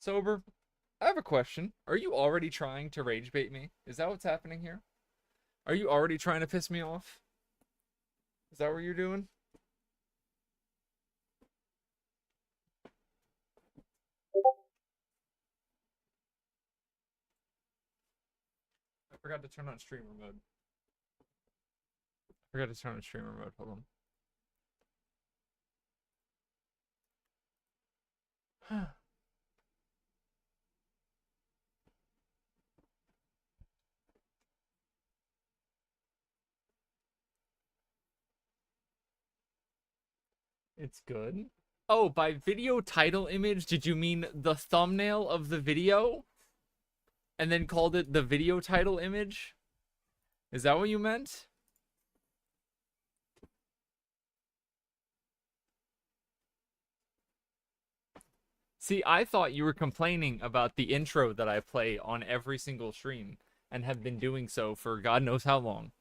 Sober, I have a question. Are you already trying to rage bait me? Is that what's happening here? Are you already trying to piss me off? Is that what you're doing? I forgot to turn on streamer mode. Hold on. It's good. Oh, by video title image, did you mean the thumbnail of the video? And then called it the video title image? Is that what you meant? See, I thought you were complaining about the intro that I play on every single stream and have been doing so for God knows how long.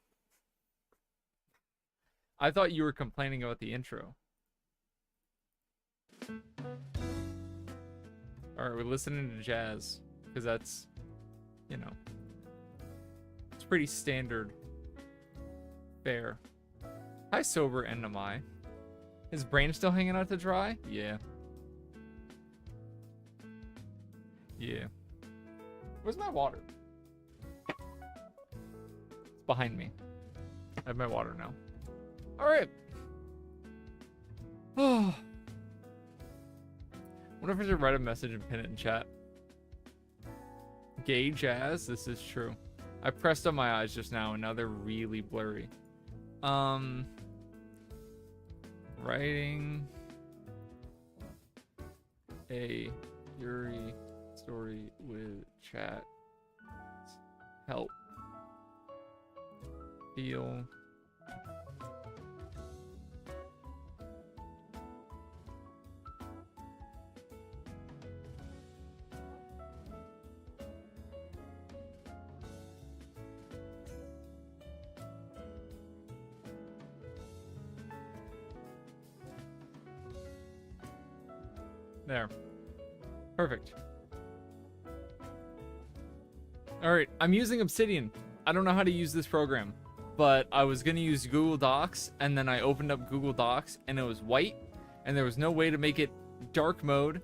I thought you were complaining about the intro. Alright, we're listening to jazz. Because that's, you know, it's pretty standard fare. Hi, Sober NMI. His brain still hanging out to dry? Yeah. Yeah. Where's my water? It's behind me. I have my water now. Alright. Oh. Wonder if I should write a message and pin it in chat. Gay jazz? This is true. I pressed on my eyes just now and now they're really blurry. Writing a Yuri story with chat. Help. Feel. There. Perfect. Alright, I'm using Obsidian. I don't know how to use this program, but I was going to use Google Docs, and then I opened up Google Docs, and it was white, and there was no way to make it dark mode,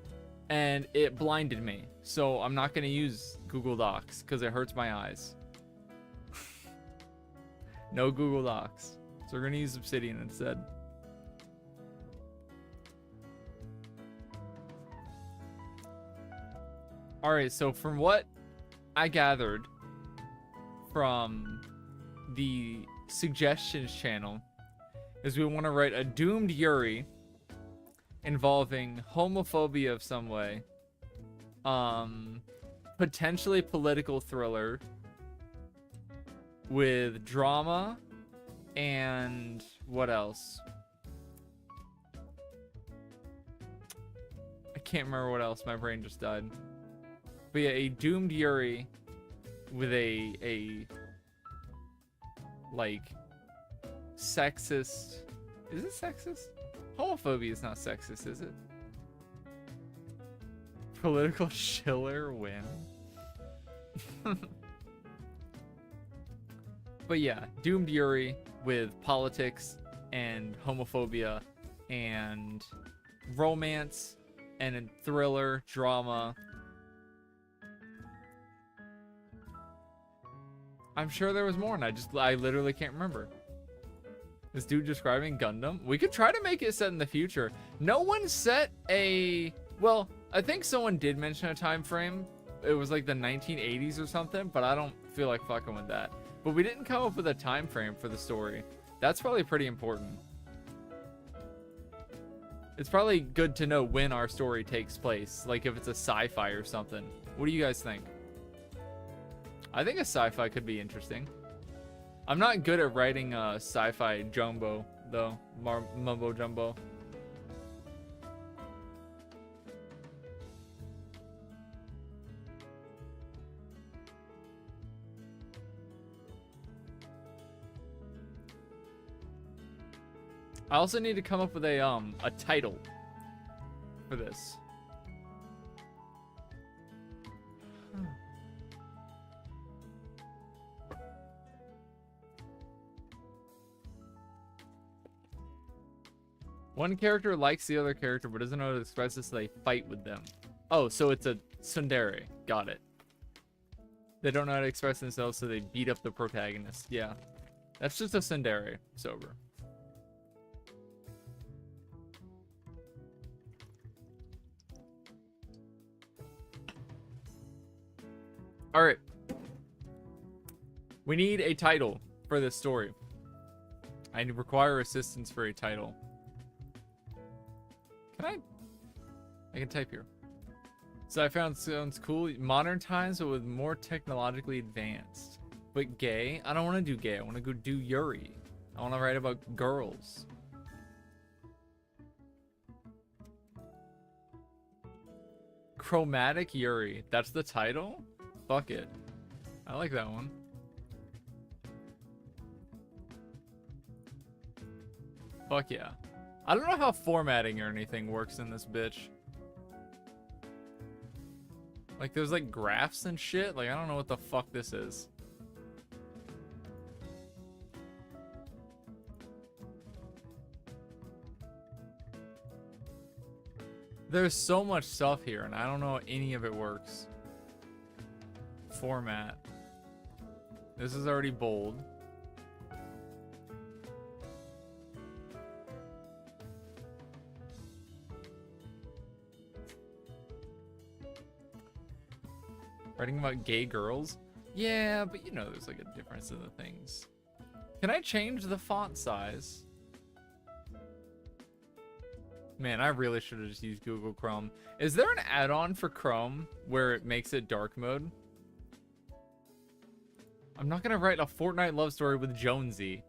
and it blinded me. So I'm not going to use Google Docs, because it hurts my eyes. No Google Docs. So we're going to use Obsidian instead. Alright, so from what I gathered from the suggestions channel is we want to write a doomed Yuri involving homophobia of some way, potentially political thriller with drama, and what else? I can't remember what else. My brain just died. But yeah, a doomed Yuri with a like sexist. Is it sexist? Homophobia is not sexist, is it? Political Schiller win. But yeah, doomed Yuri with politics and homophobia and romance and a thriller drama. I'm sure there was more, and I literally can't remember. This dude describing Gundam. We could try to make it set in the future. No one set a... Well, I think someone did mention a time frame. It was like the 1980s or something, but I don't feel like fucking with that. But we didn't come up with a time frame for the story. That's probably pretty important. It's probably good to know when our story takes place. Like if it's a sci-fi or something. What do you guys think? I think a sci-fi could be interesting. I'm not good at writing sci-fi jumbo, though. Mumbo jumbo. I also need to come up with a title for this. One character likes the other character but doesn't know how to express this, so they fight with them. Oh, so it's a tsundere. Got it. They don't know how to express themselves, so they beat up the protagonist. Yeah. That's just a tsundere. Sober. Alright. We need a title for this story. I require assistance for a title. Can I can type here. So I found sounds cool. Modern times, but with more technologically advanced. But gay? I don't want to do gay. I want to go do yuri. I want to write about girls. Chromatic yuri. That's the title? Fuck it. I like that one. Fuck yeah. I don't know how formatting or anything works in this bitch. Like, there's like graphs and shit. Like, I don't know what the fuck this is. There's so much stuff here, and I don't know if any of it works. Format. This is already bold. Writing about gay girls? Yeah, but you know there's like a difference in the things. Can I change the font size? Man, I really should have just used Google Chrome. Is there an add-on for Chrome where it makes it dark mode? I'm not gonna write a Fortnite love story with Jonesy.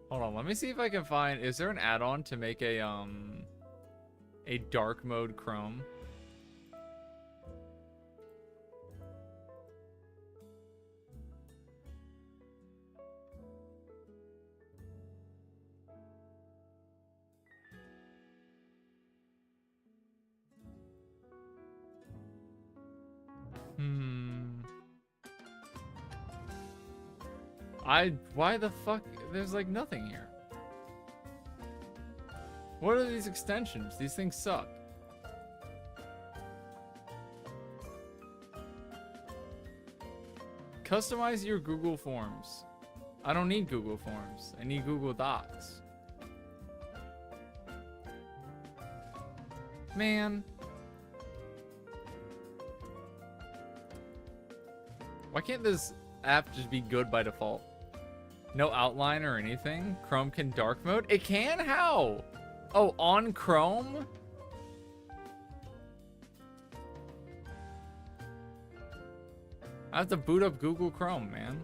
Hold on, let me see if I can find... Is there an add-on to make a dark mode Chrome? Why the fuck? There's like nothing here. What are these extensions? These things suck. Customize your Google Forms. I don't need Google Forms. I need Google Docs. Man. Why can't this app just be good by default? No outline or anything? Chrome can dark mode? It can? How? Oh, on Chrome? I have to boot up Google Chrome, man.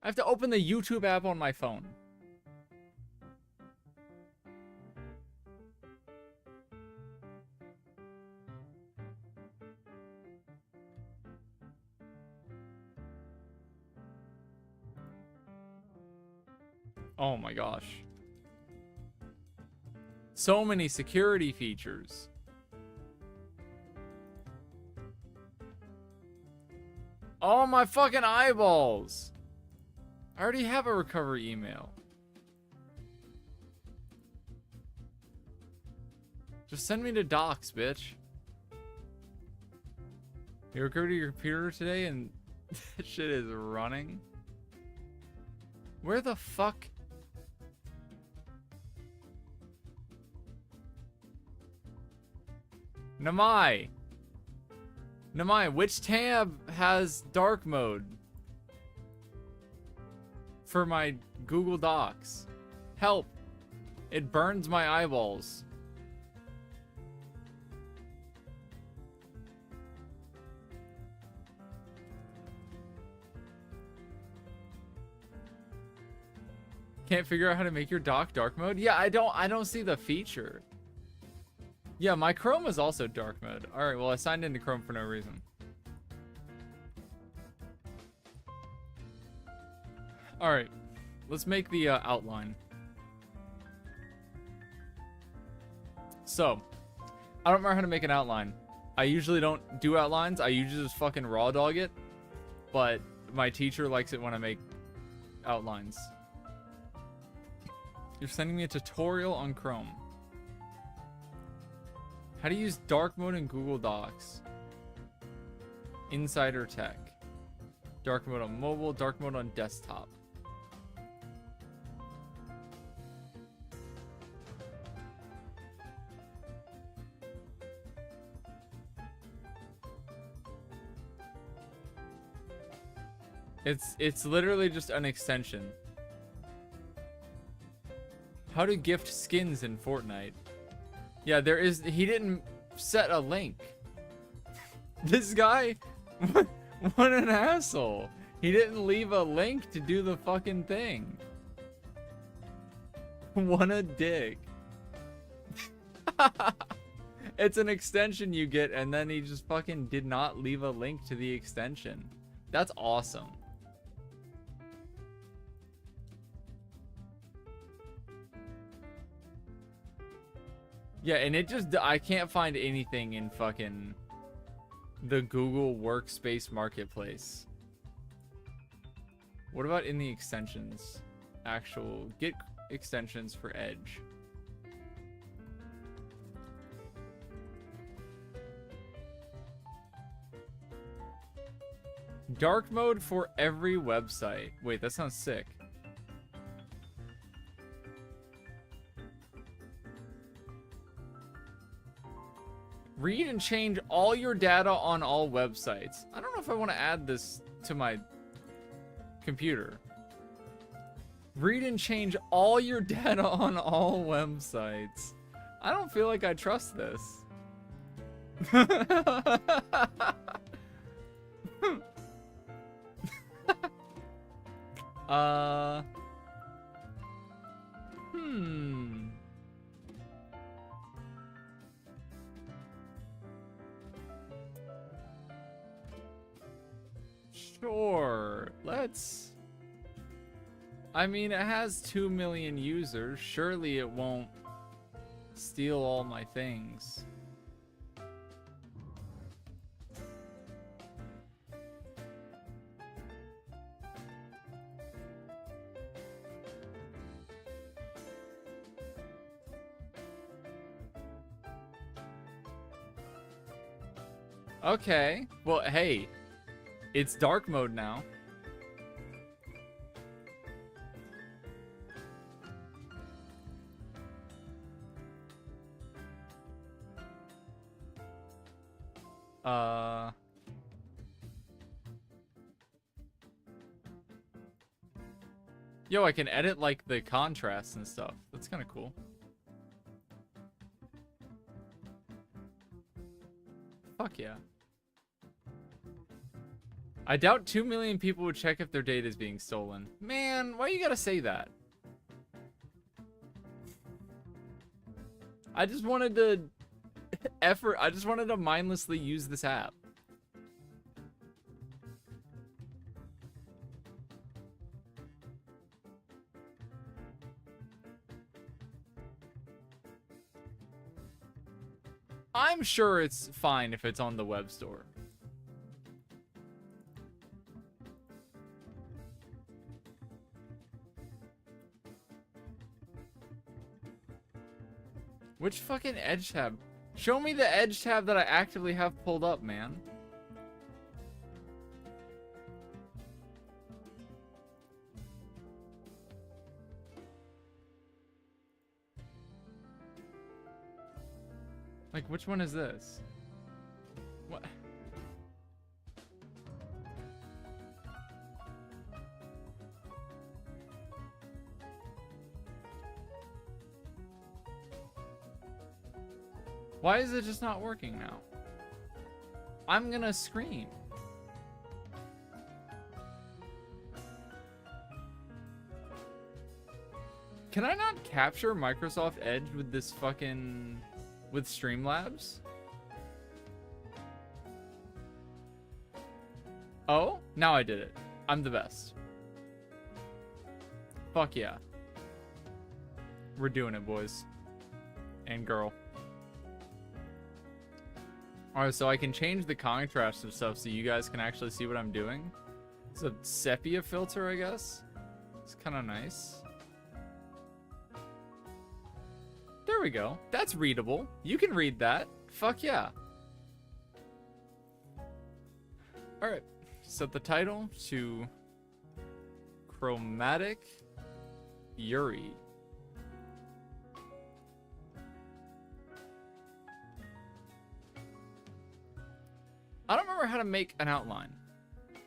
I have to open the YouTube app on my phone. Oh my gosh. So many security features. Oh my fucking eyeballs. I already have a recovery email. Just send me to docs, bitch. You recovered your computer today and that shit is running? Where the fuck? Namai, which tab has dark mode? For my Google Docs. Help. It burns my eyeballs. Can't figure out how to make your doc dark mode? Yeah, I don't see the feature. Yeah, my Chrome is also dark mode. All right, well, I signed into Chrome for no reason. All right, let's make the outline. So, I don't remember how to make an outline. I usually don't do outlines. I usually just fucking raw dog it. But my teacher likes it when I make outlines. You're sending me a tutorial on Chrome. How to use dark mode in Google Docs. Insider Tech. Dark mode on mobile, dark mode on desktop. It's literally just an extension. How to gift skins in Fortnite. Yeah, he didn't set a link. This guy, what an asshole. He didn't leave a link to do the fucking thing. What a dick. It's an extension you get, and then he just fucking did not leave a link to the extension. That's awesome. Yeah, and it just, I can't find anything in fucking the Google Workspace Marketplace. What about in the extensions? Actual, get extensions for Edge. Dark mode for every website. Wait, that sounds sick. Read and change all your data on all websites. I don't know if I want to add this to my computer. Read and change all your data on all websites. I don't feel like I trust this. Sure, let's... I mean, it has 2 million users. Surely it won't steal all my things. Okay, well, hey, it's dark mode now. Yo, I can edit like the contrast and stuff. That's kind of cool. Fuck yeah. I doubt 2 million people would check if their data is being stolen. Man, why you gotta say that? I just wanted to I just wanted to mindlessly use this app. I'm sure it's fine if it's on the web store. Which fucking Edge tab? Show me the Edge tab that I actively have pulled up, man. Like, which one is this? What? Why is it just not working now? I'm gonna scream. Can I not capture Microsoft Edge with this fucking with Streamlabs. Oh, now I did it. I'm the best. Fuck yeah. We're doing it, boys. And girl. Alright, so I can change the contrast of stuff so you guys can actually see what I'm doing. It's a sepia filter, I guess. It's kind of nice. There we go. That's readable. You can read that. Fuck yeah. Alright. Set the title to Chromatic Yuri. I don't remember how to make an outline.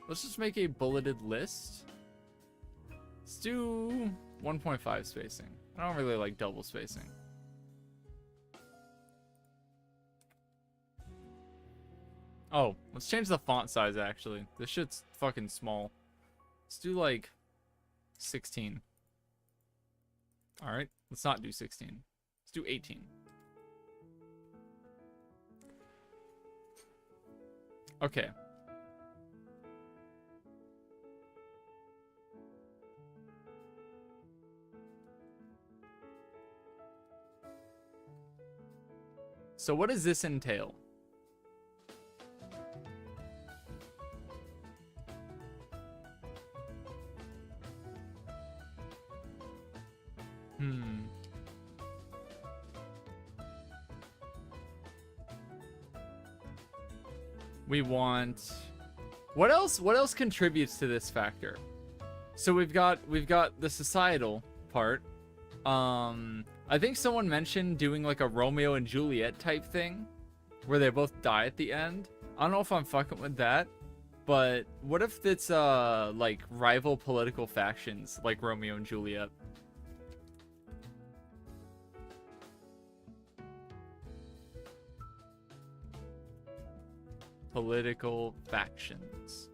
Let's just make a bulleted list. Let's do 1.5 spacing. I don't really like double spacing. Oh, let's change the font size actually. This shit's fucking small. Let's do like 16. Alright, let's not do 16. Let's do 18. Okay. So what does this entail? We want what else contributes to this factor? So we've got the societal part. I think someone mentioned doing like a Romeo and Juliet type thing where they both die at the end. I don't know if I'm fucking with that, but what if it's like rival political factions like Romeo and Juliet? Political factions.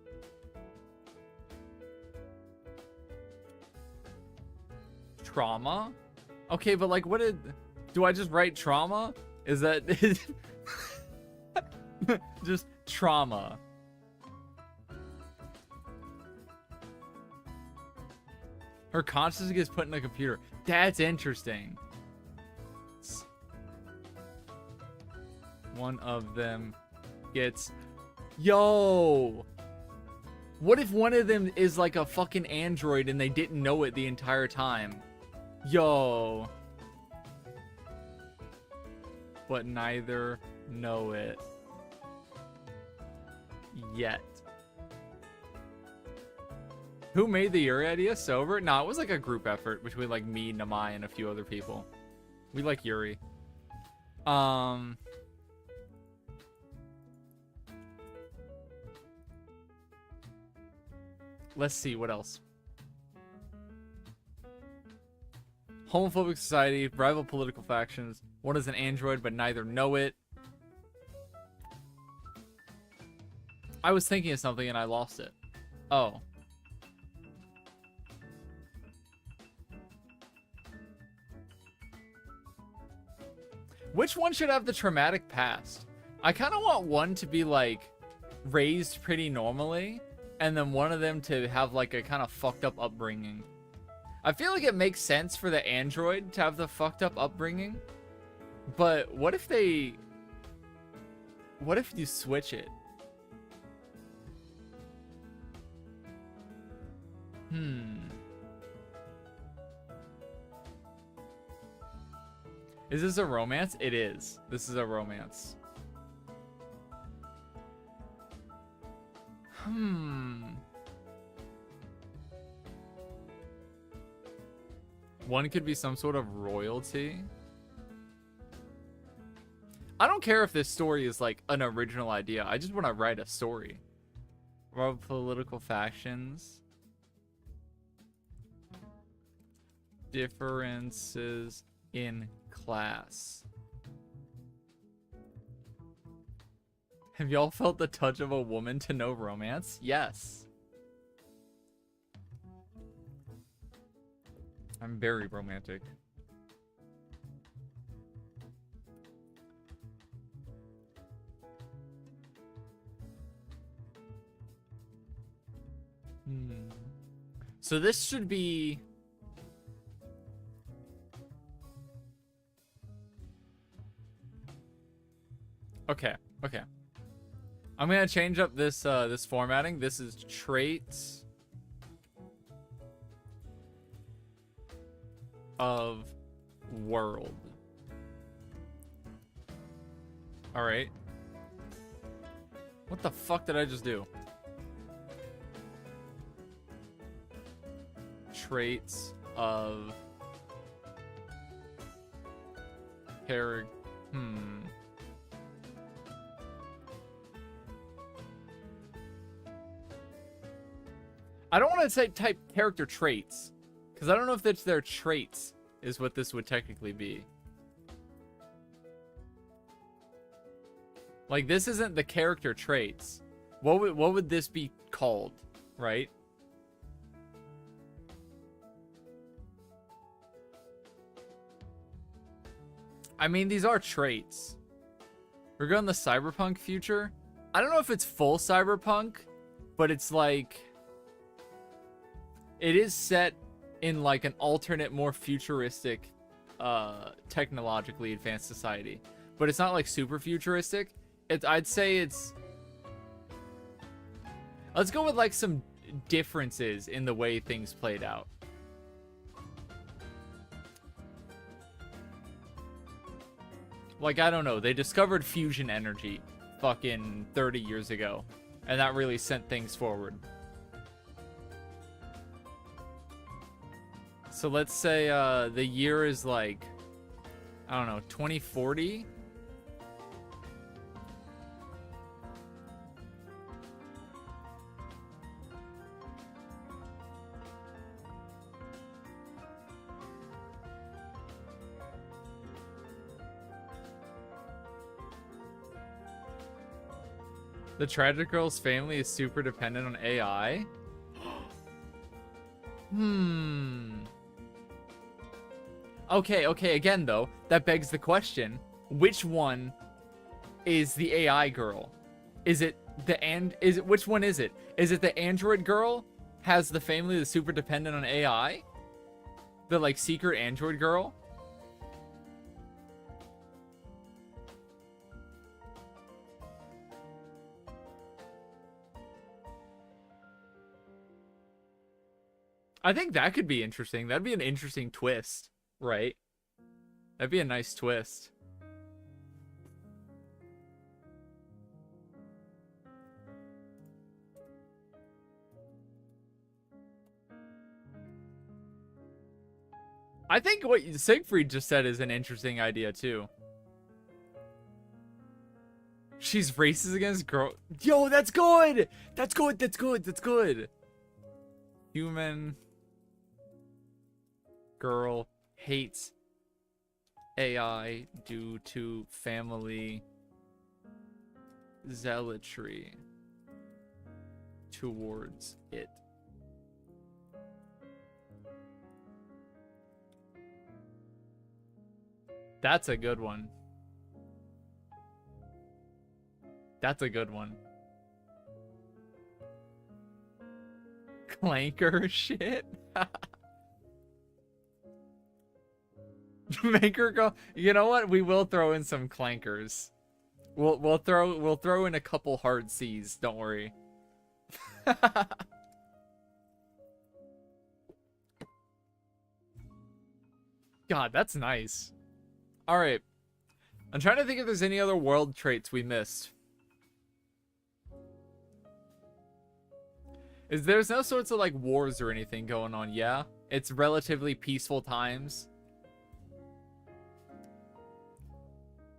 Trauma? Okay, but like, do I just write trauma? Is that just trauma? Her consciousness gets put in a computer. That's interesting. One of them gets... Yo! What if one of them is like a fucking android and they didn't know it the entire time? Yo! But neither know it yet. Who made the Yuri idea? Sober? No, it was like a group effort between like me, Namai, and a few other people. We like Yuri. Let's see, what else? Homophobic society, rival political factions. One is an android, but neither know it. I was thinking of something and I lost it. Oh. Which one should have the traumatic past? I kind of want one to be like raised pretty normally, and then one of them to have like a kind of fucked up upbringing. I feel like it makes sense for the android to have the fucked up upbringing, but what if you switch it? Is this a romance? It is. This is a romance. One could be some sort of royalty. I don't care if this story is like an original idea. I just want to write a story. Of political factions. Differences in class. Have y'all felt the touch of a woman to know romance? Yes. I'm very romantic. So this should be... Okay, okay. I'm gonna change up this this formatting. This is traits of world. All right. What the fuck did I just do? Traits of character. I don't want to say type character traits, because I don't know if it's their traits is what this would technically be. Like, this isn't the character traits. What would this be called, right? I mean, these are traits. We're going the cyberpunk future. I don't know if it's full cyberpunk, but it's like... It is set in like an alternate, more futuristic, technologically advanced society. But it's not like super futuristic. I'd say it's... Let's go with like some differences in the way things played out. Like, I don't know. They discovered fusion energy fucking 30 years ago. And that really sent things forward. So let's say the year is like, I don't know, 2040? The tragic girl's family is super dependent on AI? Okay, again though, that begs the question, which one is the AI girl? Which one is it? Is it the android girl has the family that's super dependent on AI? The like secret android girl? I think that could be interesting. That'd be an interesting twist, right? That'd be a nice twist. I think what Siegfried just said is an interesting idea too. She's racist against girl. Yo, that's good. That's good. That's good. That's good. Human girl hates AI due to family zealotry towards it. That's a good one. That's a good one. Clanker shit. Make her go. You know what? We will throw in some clankers. We'll throw in a couple hard C's. Don't worry. God, that's nice. All right. I'm trying to think if there's any other world traits we missed. There's no sorts of like wars or anything going on, yeah? It's relatively peaceful times.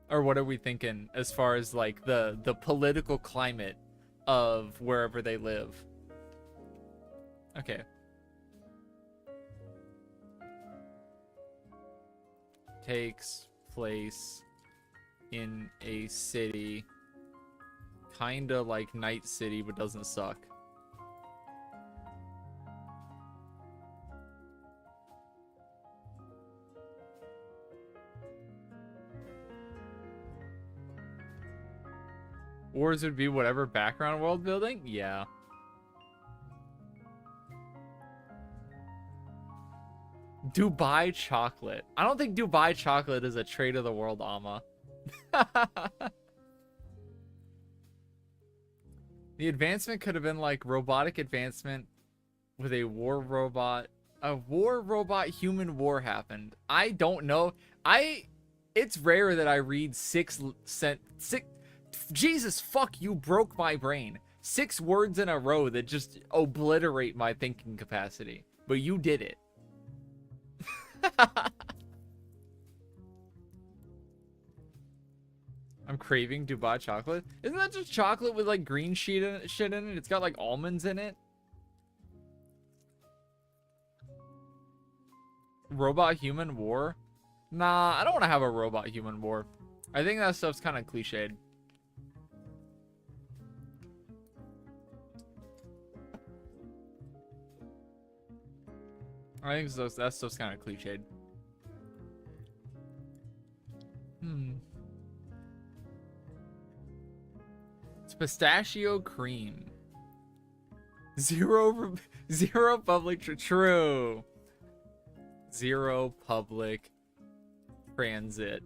Or what are we thinking as far as like the political climate of wherever they live? Okay. Takes place in a city. Kinda like Night City, but doesn't suck. Wars would be whatever background world building? Yeah. Dubai chocolate. I don't think Dubai chocolate is a trait of the world, Amma. The advancement could have been like robotic advancement with a war robot. A war robot human war happened. I don't know. It's rare that I read six. Jesus fuck, you broke my brain. 6 words in a row that just obliterate my thinking capacity. But you did it. I'm craving Dubai chocolate. Isn't that just chocolate with like green shit in it? It's got like almonds in it. Robot human war? Nah, I don't want to have a robot human war. I think that stuff's kind of cliched. I think that stuff's kind of cliched. It's pistachio cream. Zero public true. Zero public transit.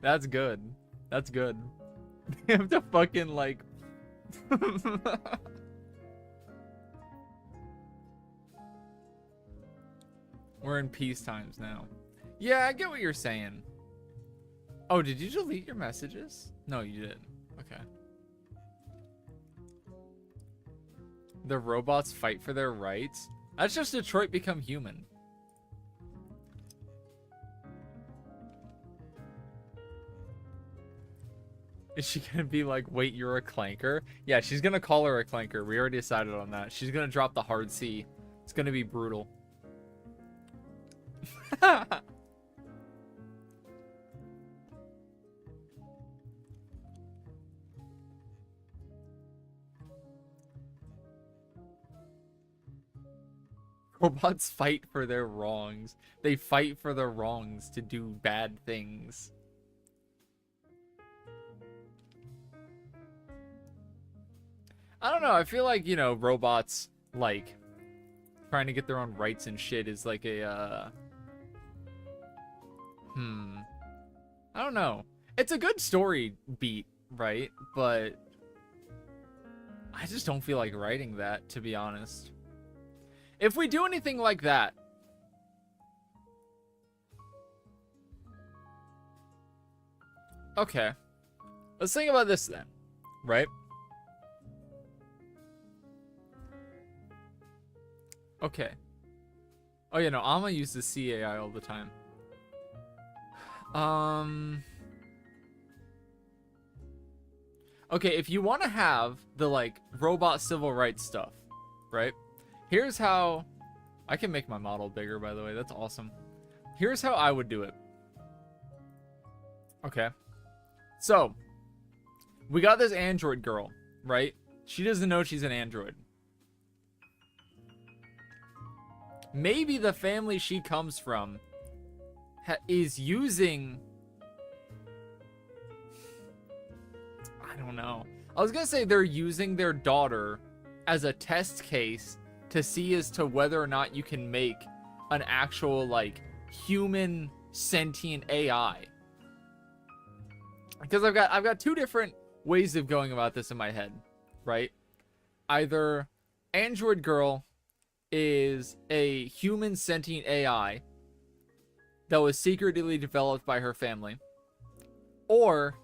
That's good. That's good. They have to fucking like we're in peace times now. Yeah, I get what you're saying. Oh, did you delete your messages? No, you didn't. Okay. The robots fight for their rights. That's just Detroit Become Human. Is she gonna be like, wait, you're a clanker? Yeah, she's gonna call her a clanker. We already decided on that. She's gonna drop the hard C. It's gonna be brutal. Robots fight for their wrongs. They fight for their wrongs to do bad things. I don't know. I feel like, you know, robots, like, trying to get their own rights and shit is like a, I don't know. It's a good story beat, right? But I just don't feel like writing that, to be honest. If we do anything like that, okay, let's think about this then, right? Okay. Oh yeah, no, Amma uses CAI all the time. Okay, if you want to have the like robot civil rights stuff, right? Here's how I can make my model bigger, by the way. That's awesome. Here's how I would do it. Okay. So, we got this android girl, right? She doesn't know she's an android. Maybe the family she comes from is using... I don't know. I was going to say they're using their daughter as a test case to see as to whether or not you can make an actual, like, human sentient AI. Because I've got 2 different ways of going about this in my head, right? Either Android Girl is a human sentient AI that was secretly developed by her family, or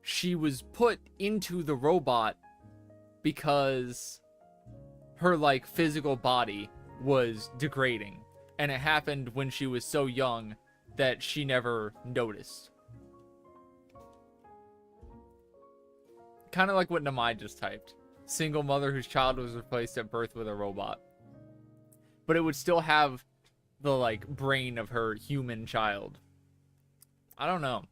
she was put into the robot because her like physical body was degrading, and it happened when she was so young that she never noticed. Kind of like what Namai just typed. Single mother whose child was replaced at birth with a robot. But it would still have the like brain of her human child. I don't know.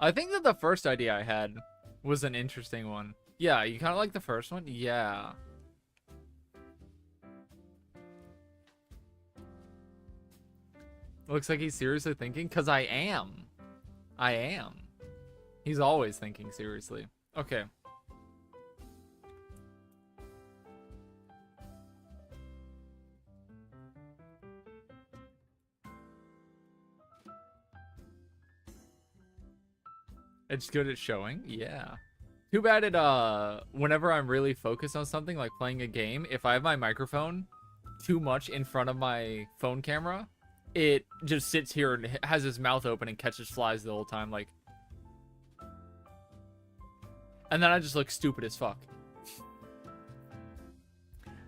I think that the first idea I had was an interesting one. Yeah, you kind of like the first one? Yeah. Looks like he's seriously thinking, because I am. I am. He's always thinking seriously. Okay. It's good at showing? Yeah. Too bad it, whenever I'm really focused on something, like playing a game, if I have my microphone too much in front of my phone camera, it just sits here and has his mouth open and catches flies the whole time, like. And then I just look stupid as fuck.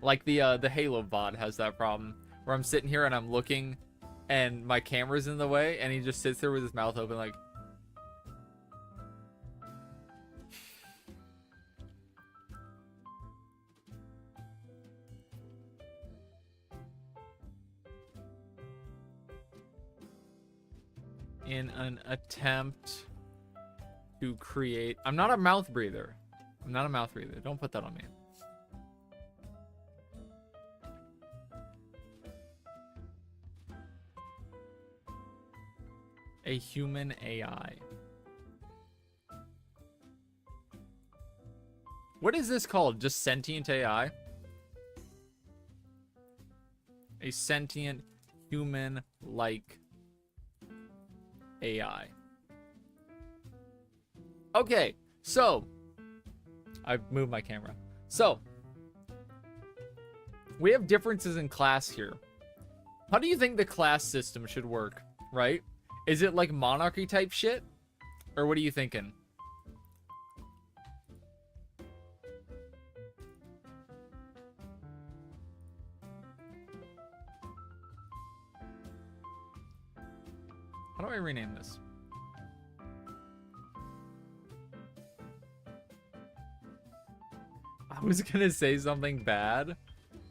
Like the Halo bot has that problem, where I'm sitting here and I'm looking, and my camera's in the way, and he just sits there with his mouth open, like. In an attempt to create... I'm not a mouth breather. I'm not a mouth breather. Don't put that on me. A human AI. What is this called? Just sentient AI? A sentient human-like AI. Okay, so I've moved my camera. So we have differences in class here. How do you think the class system should work, right? Is it like monarchy type shit? Or what are you thinking? How do I rename this? I was gonna say something bad.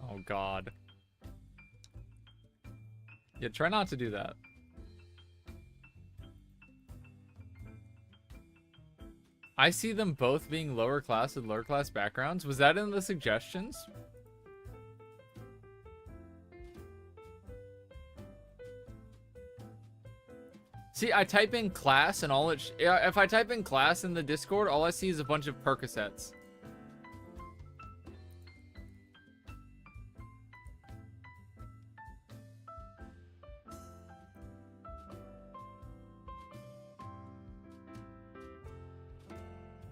Oh god. Yeah, try not to do that. I see them both being lower class with lower class backgrounds. Was that in the suggestions? See, I type in class and all it... if I type in class in the Discord, all I see is a bunch of Percocets.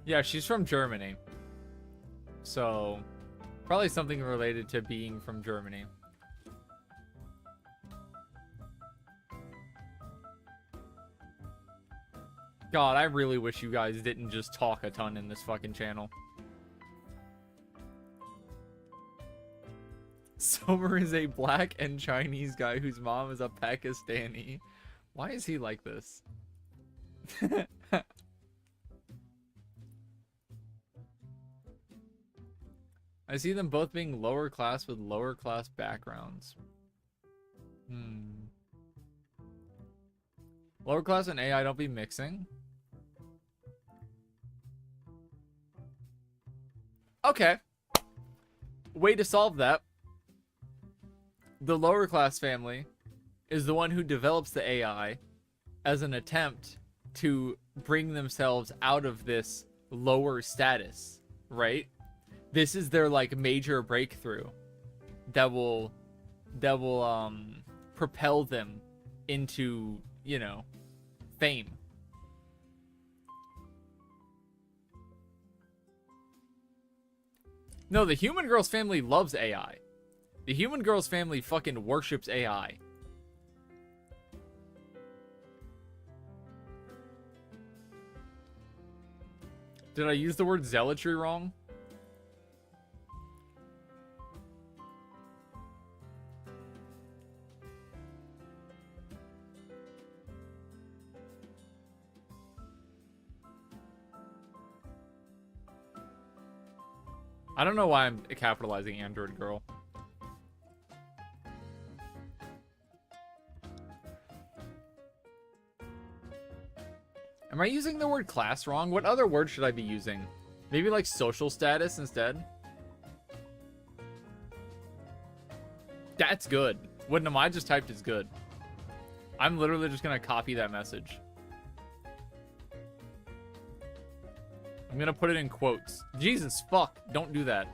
Yeah, she's from Germany. So, probably something related to being from Germany. God, I really wish you guys didn't just talk a ton in this fucking channel. Somer is a black and Chinese guy whose mom is a Pakistani. Why is he like this? I see them both being lower class with lower class backgrounds. Lower class and AI don't be mixing. Okay. Way to solve that. The lower class family is the one who develops the AI as an attempt to bring themselves out of this lower status, right? This is their like major breakthrough that will propel them into, you know, fame. No, the Human Girls family loves AI. The Human Girls family fucking worships AI. Did I use the word zealotry wrong? I don't know why I'm capitalizing Android girl. Am I using the word class wrong? What other word should I be using? Maybe like social status instead? That's good. What I just typed is good. I'm literally just gonna copy that message. I'm gonna put it in quotes. Jesus fuck, don't do that.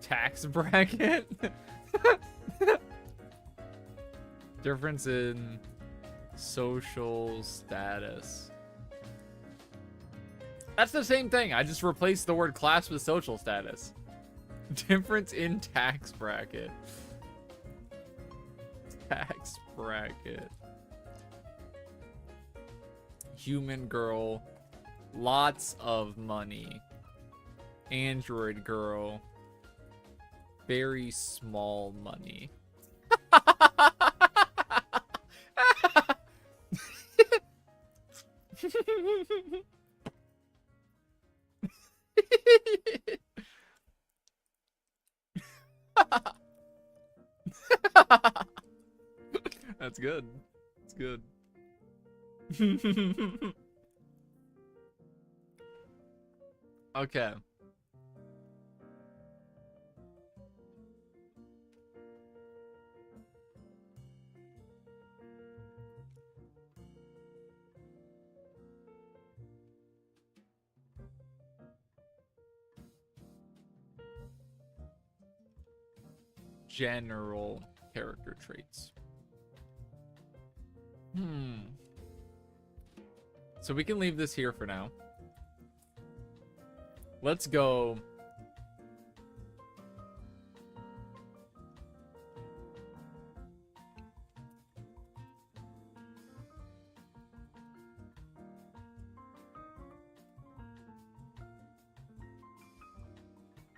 Tax bracket? Difference in social status. That's the same thing. I just replaced the word class with social status. Difference in tax bracket. Tax bracket. Human girl. Lots of money. Android girl. Very small money. That's good. That's good. Okay. General character traits. So we can leave this here for now. Let's go.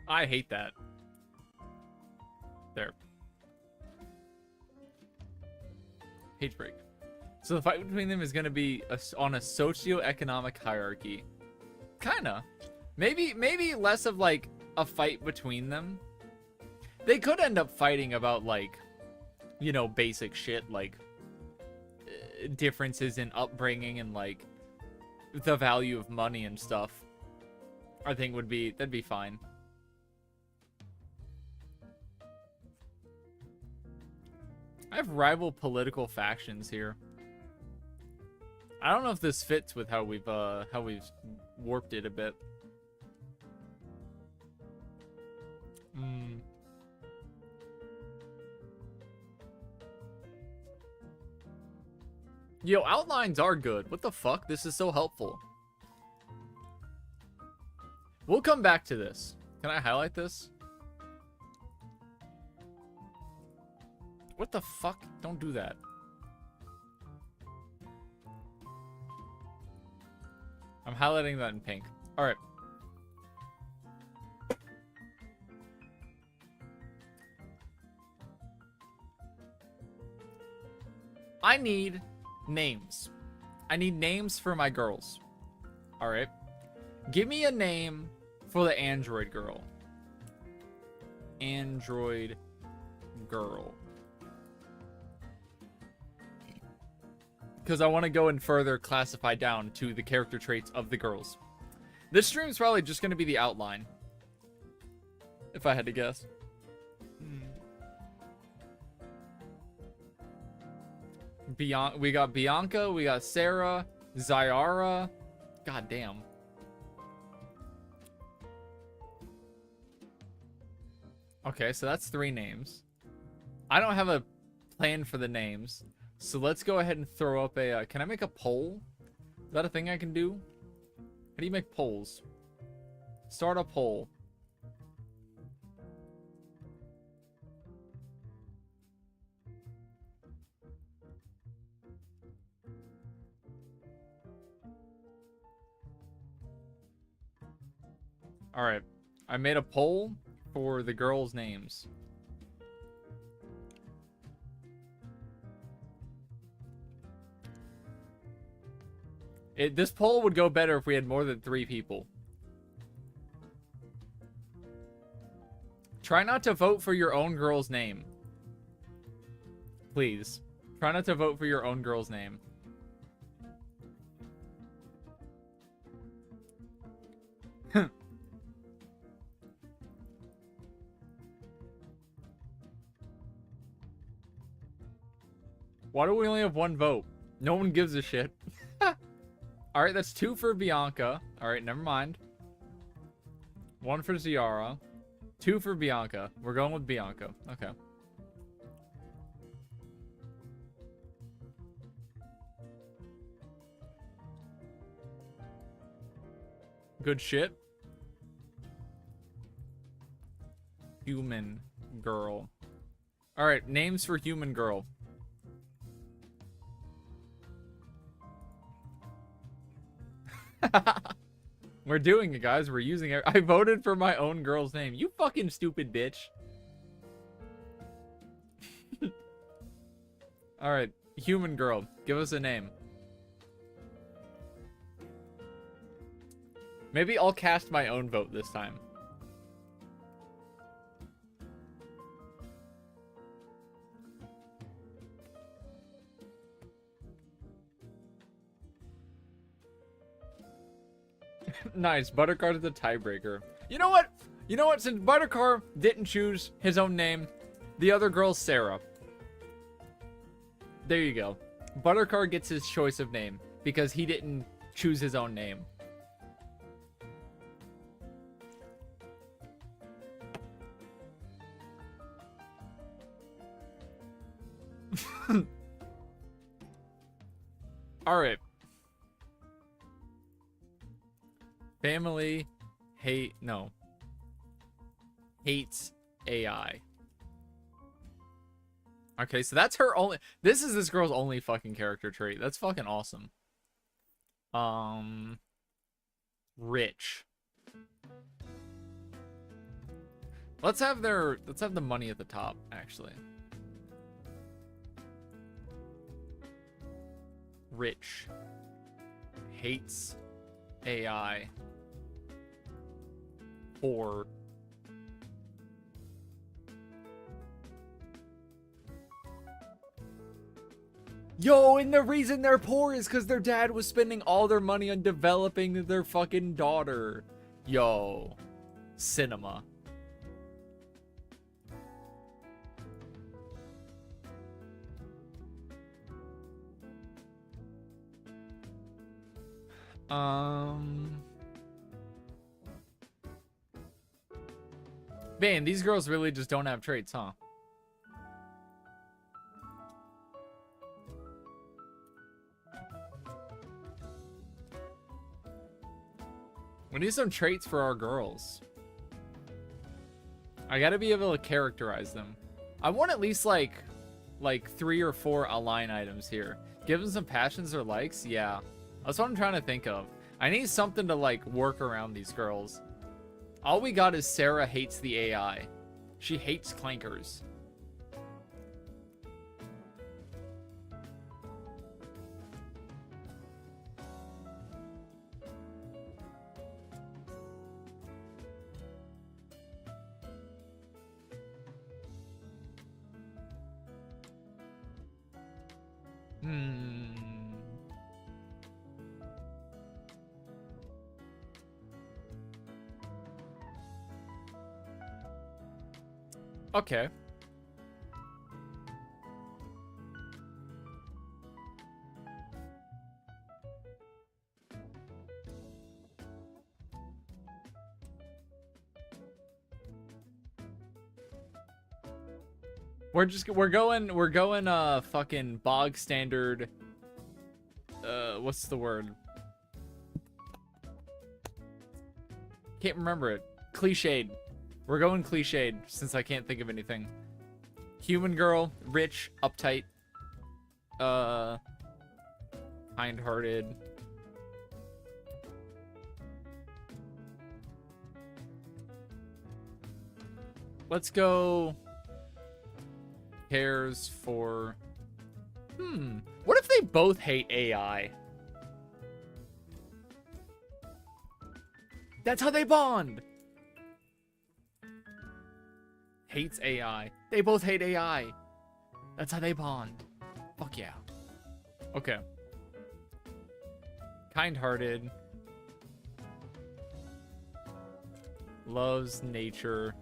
I hate that. There. Page break. So the fight between them is going to be on a socio-economic hierarchy. Kinda. Maybe less of like a fight between them. They could end up fighting about like, you know, basic shit like differences in upbringing and like the value of money and stuff. I think that'd be fine. I have rival political factions here. I don't know if this fits with how we've warped it a bit. Yo, outlines are good. What the fuck? This is so helpful. We'll come back to this. Can I highlight this? What the fuck? Don't do that. I'm highlighting that in pink. Alright. I need names. I need names for my girls. Alright. Give me a name for the android girl. Android girl. Because I want to go and further classify down to the character traits of the girls. This stream is probably just going to be the outline. If I had to guess. We got Bianca, we got Sarah, Zyara. God damn. Okay, so that's 3 names. I don't have a plan for the names. So let's go ahead and throw up a... can I make a poll? Is that a thing I can do? How do you make polls? Start a poll. Alright. I made a poll for the girls' names. This poll would go better if we had more than 3 people. Try not to vote for your own girl's name. Please. Try not to vote for your own girl's name. Why do we only have one vote? No one gives a shit. Alright, that's 2 for Bianca. Alright, never mind. 1 for Ziara. 2 for Bianca. We're going with Bianca. Okay. Good shit. Human girl. Alright, names for human girl. We're doing it, guys. We're using it. I voted for my own girl's name. You fucking stupid bitch. Alright, human girl. Give us a name. Maybe I'll cast my own vote this time. Nice. Buttercar's the tiebreaker. You know what? You know what? Since Buttercar didn't choose his own name, the other girl's Sarah. There you go. Buttercar gets his choice of name because he didn't choose his own name. All right. Family hates AI. Okay, so that's her only. This is this girl's only fucking character trait. That's fucking awesome. Rich. Let's have the money at the top, actually. Rich. Hates AI. Or yo, and the reason they're poor is because their dad was spending all their money on developing their fucking daughter. Yo, cinema. Man, these girls really just don't have traits, huh? We need some traits for our girls. I gotta be able to characterize them. I want at least like 3 or 4 align items here. Give them some passions or likes. Yeah, that's what I'm trying to think of. I need something to like work around these girls. All we got is Sarah hates the AI. She hates clankers. Okay. We're going fucking bog standard, what's the word? Can't remember it. Cliched. We're going cliched since I can't think of anything. Human girl, rich, uptight, kind-hearted. Let's go cares for... What if they both hate AI? That's how they bond! Hates AI. They both hate AI. That's how they bond. Fuck yeah. Okay. Kind-hearted. Loves nature.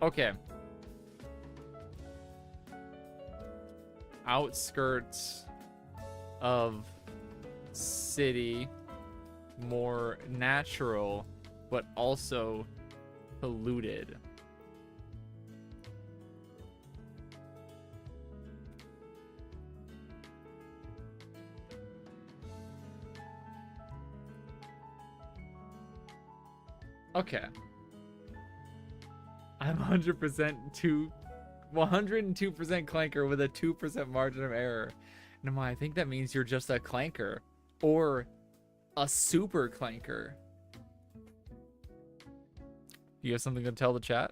Okay. Outskirts of city, more natural, but also polluted. Okay. I'm 102% clanker with a 2% margin of error. No, I think that means you're just a clanker or a super clanker. You have something to tell the chat?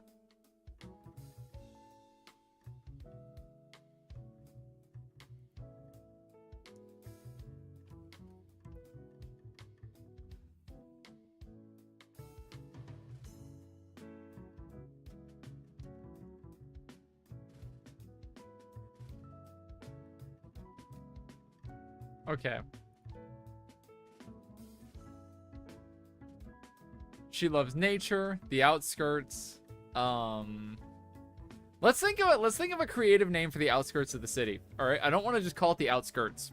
Okay. She loves nature, the outskirts. Let's think of a creative name for the outskirts of the city. All right, I don't want to just call it the outskirts.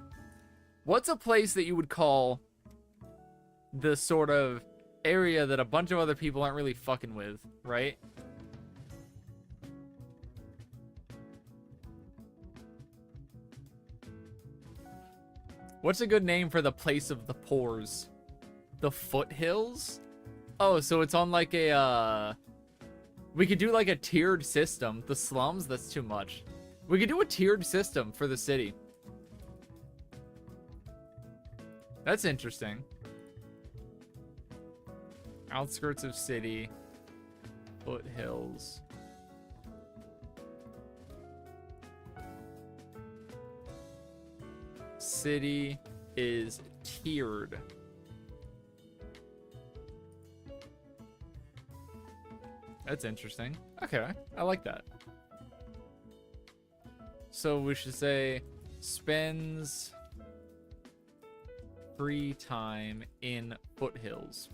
What's a place that you would call the sort of area that a bunch of other people aren't really fucking with, right? What's a good name for the place of the pores? The foothills? Oh, so it's on like a, we could do like a tiered system. The slums, that's too much. We could do a tiered system for the city. That's interesting. Outskirts of city. Foothills. City is tiered. That's interesting. Okay, I like that. So we should say spends free time in foothills.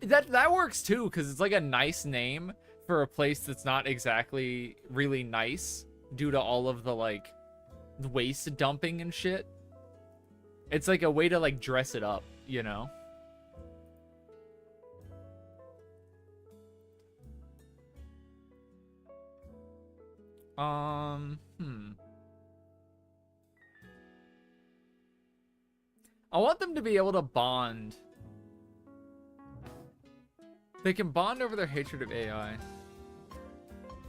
That works too, because it's like a nice name for a place that's not exactly really nice due to all of the like waste dumping and shit. It's like a way to like dress it up, you know? I want them to be able to bond. They can bond over their hatred of AI.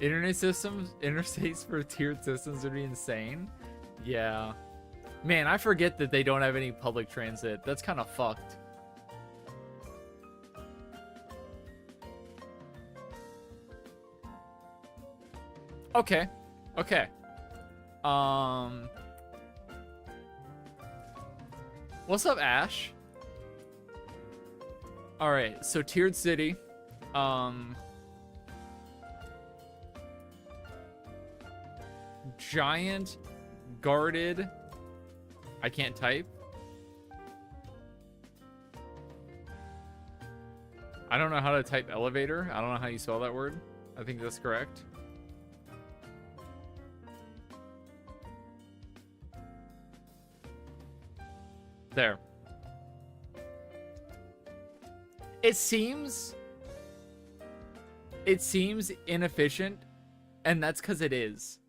Interstates for tiered systems would be insane. Yeah. Man, I forget that they don't have any public transit. That's kind of fucked. Okay. Okay. What's up, Ash? All right, so tiered city. Giant guarded. I can't type. I don't know how to type elevator. I don't know how you spell that word. I think that's correct. There. It seems inefficient, and that's because it is.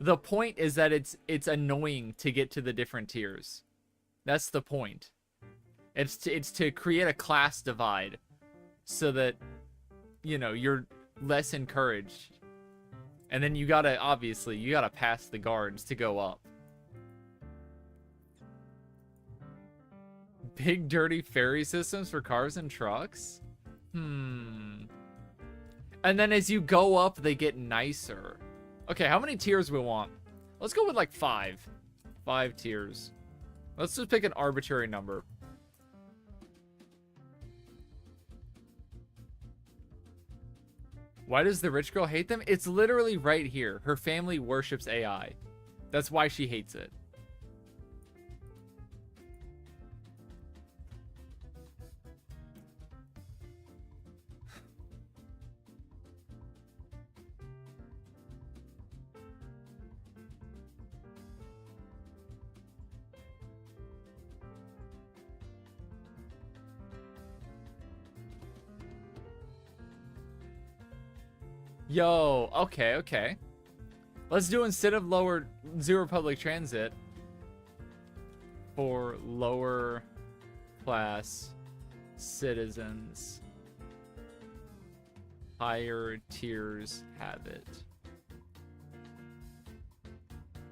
The point is that it's annoying to get to the different tiers. That's the point. It's to create a class divide so that, you know, you're less encouraged. And then you gotta pass the guards to go up. Big dirty ferry systems for cars and trucks? And then as you go up, they get nicer. Okay, how many tiers we want? Let's go with like 5. 5 tiers. Let's just pick an arbitrary number. Why does the rich girl hate them? It's literally right here. Her family worships AI. That's why she hates it. Yo, okay. Let's do, instead of lower 0 public transit, for lower class citizens, higher tiers have it.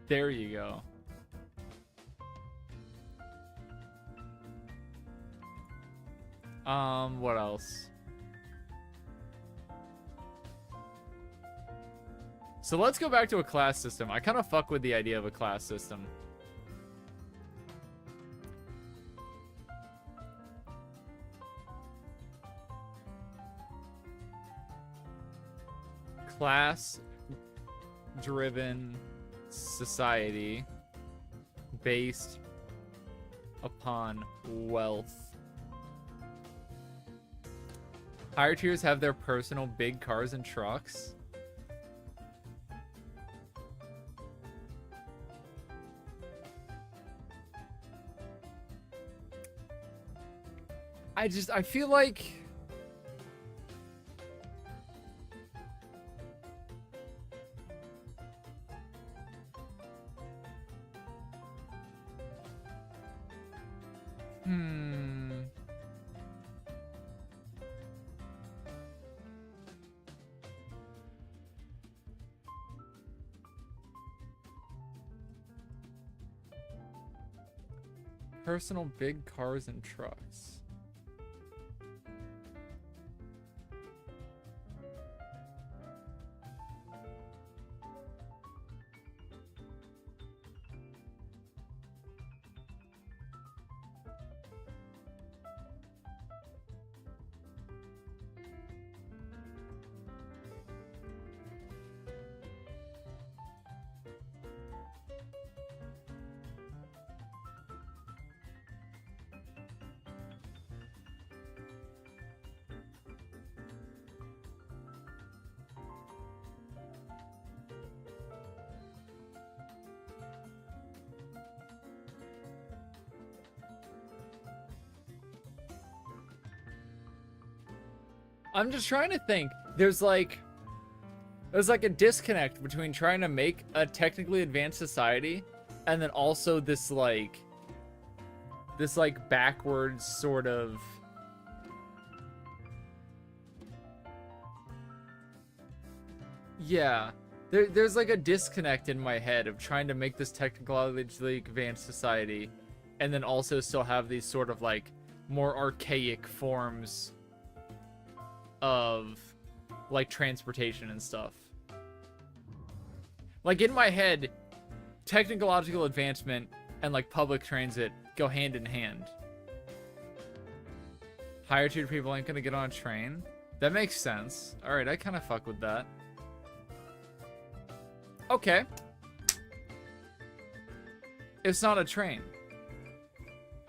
There you go. What else? So let's go back to a class system. I kind of fuck with the idea of a class system. Class-driven society based upon wealth. Higher tiers have their personal big cars and trucks. I feel like personal big cars and trucks. I'm just trying to think. There's like a disconnect between trying to make a technically advanced society and then also this backwards sort of there's like a disconnect in my head of trying to make this technologically advanced society and then also still have these sort of like more archaic forms of like transportation and stuff. Like in my head, technological advancement and like public transit go hand in hand. Higher tier people ain't gonna get on a train. That makes sense. All right, I kind of fuck with that. Okay. It's not a train.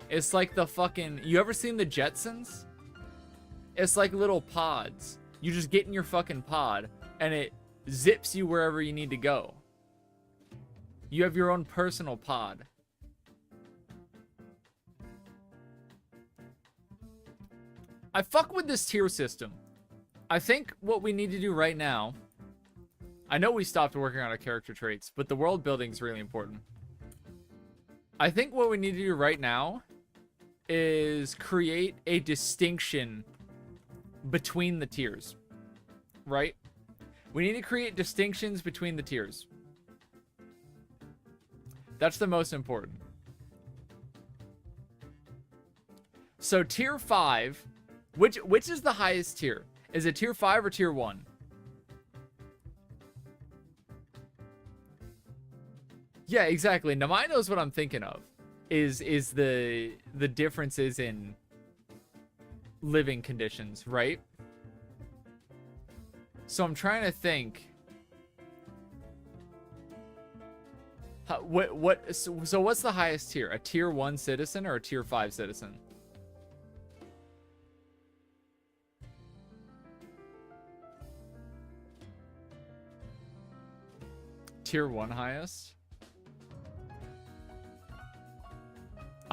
It's like the fucking, you ever seen the Jetsons? It's like little pods. You just get in your fucking pod and it zips you wherever you need to go. You have your own personal pod. I fuck with this tier system. I think what we need to do right now, I know we stopped working on our character traits, but the world building is really important. I think what we need to do right now is create a distinction between the tiers, right? We need to create distinctions between the tiers. That's the most important. So tier 5, which is the highest tier? Is it tier 5 or tier 1? Yeah, exactly. Namai knows what I'm thinking of. Is the differences in living conditions, right? So I'm trying to think. So what's the highest tier? A tier 1 citizen or a tier 5 citizen? Tier 1 highest?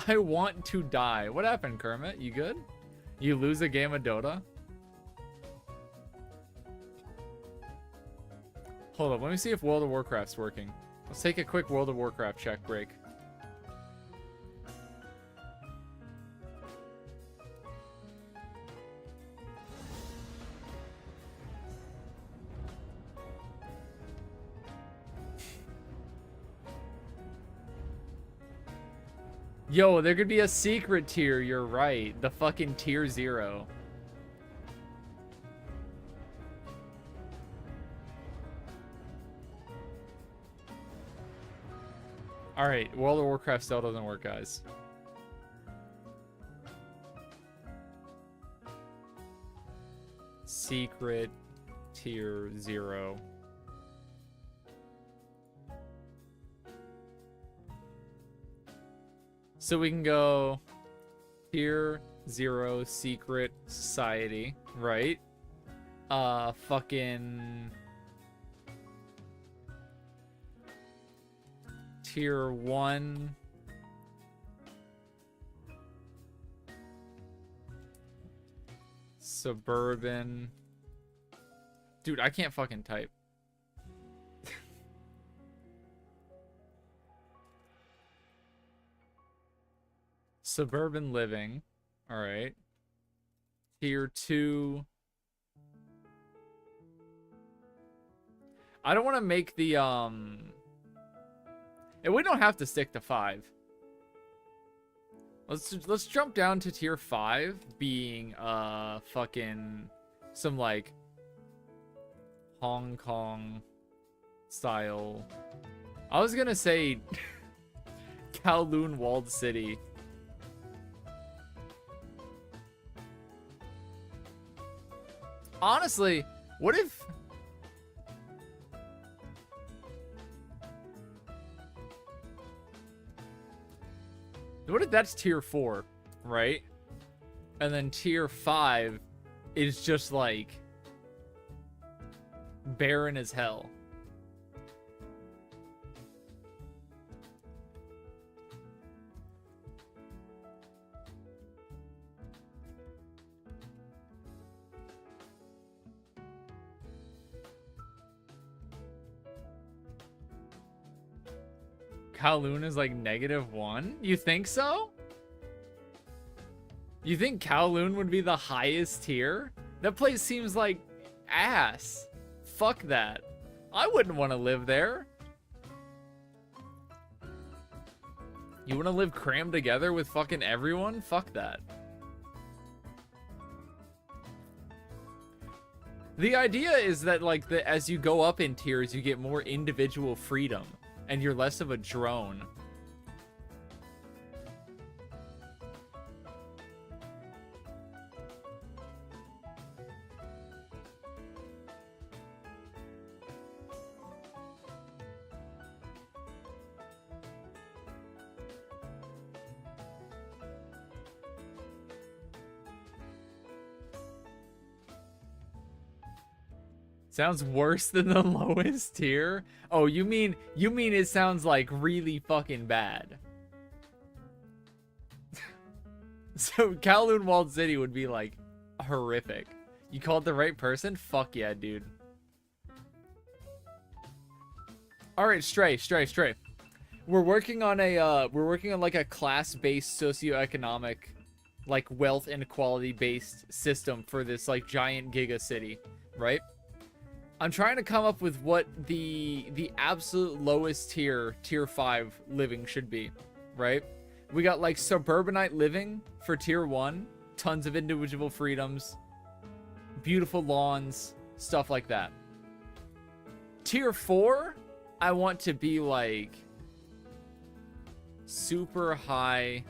I want to die. What happened, Kermit? You good? You lose a game of Dota? Hold up, let me see if World of Warcraft's working. Let's take a quick World of Warcraft check break. Yo, there could be a secret tier, you're right. The fucking tier 0. Alright, World of Warcraft still doesn't work, guys. Secret tier 0. So we can go tier 0 secret society, right? Fucking tier 1 suburban. Dude, I can't fucking type. Suburban living. All right. Tier 2. I don't want to make the and we don't have to stick to 5. Let's jump down to tier 5 being fucking some like Hong Kong style. I was going to say Kowloon walled city. Honestly, what if that's tier 4, right? And then tier 5 is just like barren as hell. Kowloon is like -1? You think so? You think Kowloon would be the highest tier? That place seems like ass. Fuck that. I wouldn't want to live there. You want to live crammed together with fucking everyone? Fuck that. The idea is that like as you go up in tiers, you get more individual freedom. And you're less of a drone. Sounds worse than the lowest tier? Oh, you mean it sounds like really fucking bad. So Kowloon Walled City would be like horrific. You called the right person? Fuck yeah, dude. Alright, Stray. We're working on like a class-based socioeconomic, like wealth inequality based system for this like giant giga city, right? I'm trying to come up with what the absolute lowest tier 5 living should be, right? We got like suburbanite living for tier 1. Tons of individual freedoms. Beautiful lawns. Stuff like that. Tier 4, I want to be like super high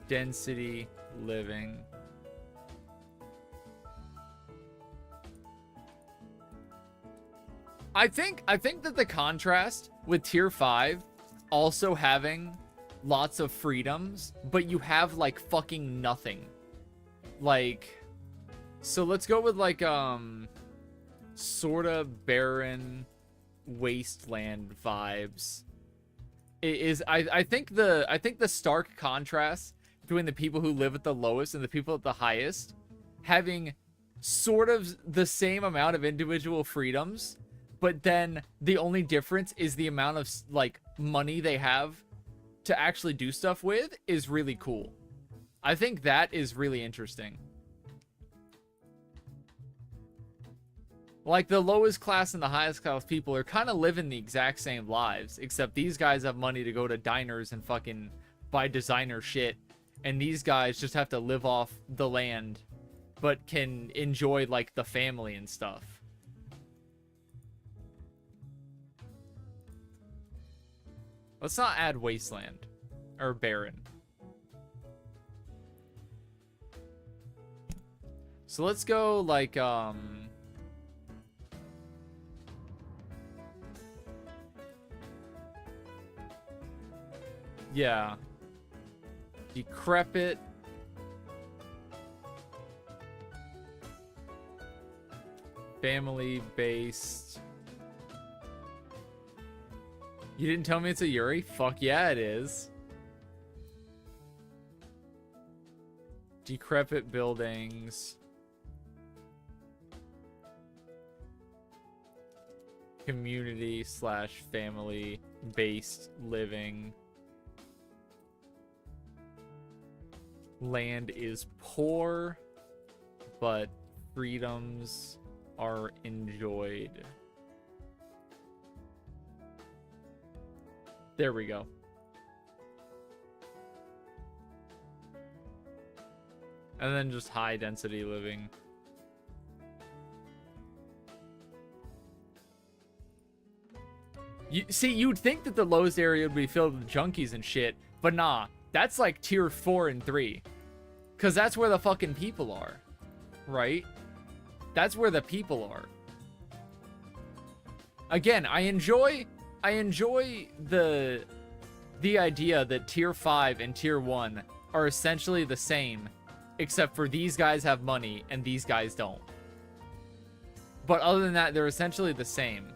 density living. I think that the contrast with tier 5 also having lots of freedoms, but you have like fucking nothing. Like, so let's go with like sort of barren wasteland vibes. I think the stark contrast between the people who live at the lowest and the people at the highest having sort of the same amount of individual freedoms, but then the only difference is the amount of like money they have to actually do stuff with is really cool. I think that is really interesting. Like the lowest class and the highest class people are kind of living the exact same lives, except these guys have money to go to diners and fucking buy designer shit, and these guys just have to live off the land, but can enjoy like the family and stuff. Let's not add wasteland or barren. So let's go like yeah. Decrepit. Family-based. You didn't tell me it's a Yuri? Fuck yeah, it is. Decrepit buildings. Community/family-based living. Land is poor, but freedoms are enjoyed. There we go. And then just high density living. You see, you'd think that the lowest area would be filled with junkies and shit, but nah, that's like tier 4 and 3. Cause that's where the fucking people are. Right? That's where the people are. Again, I enjoy the idea that tier 5 and tier 1 are essentially the same, except for these guys have money and these guys don't. But other than that, they're essentially the same.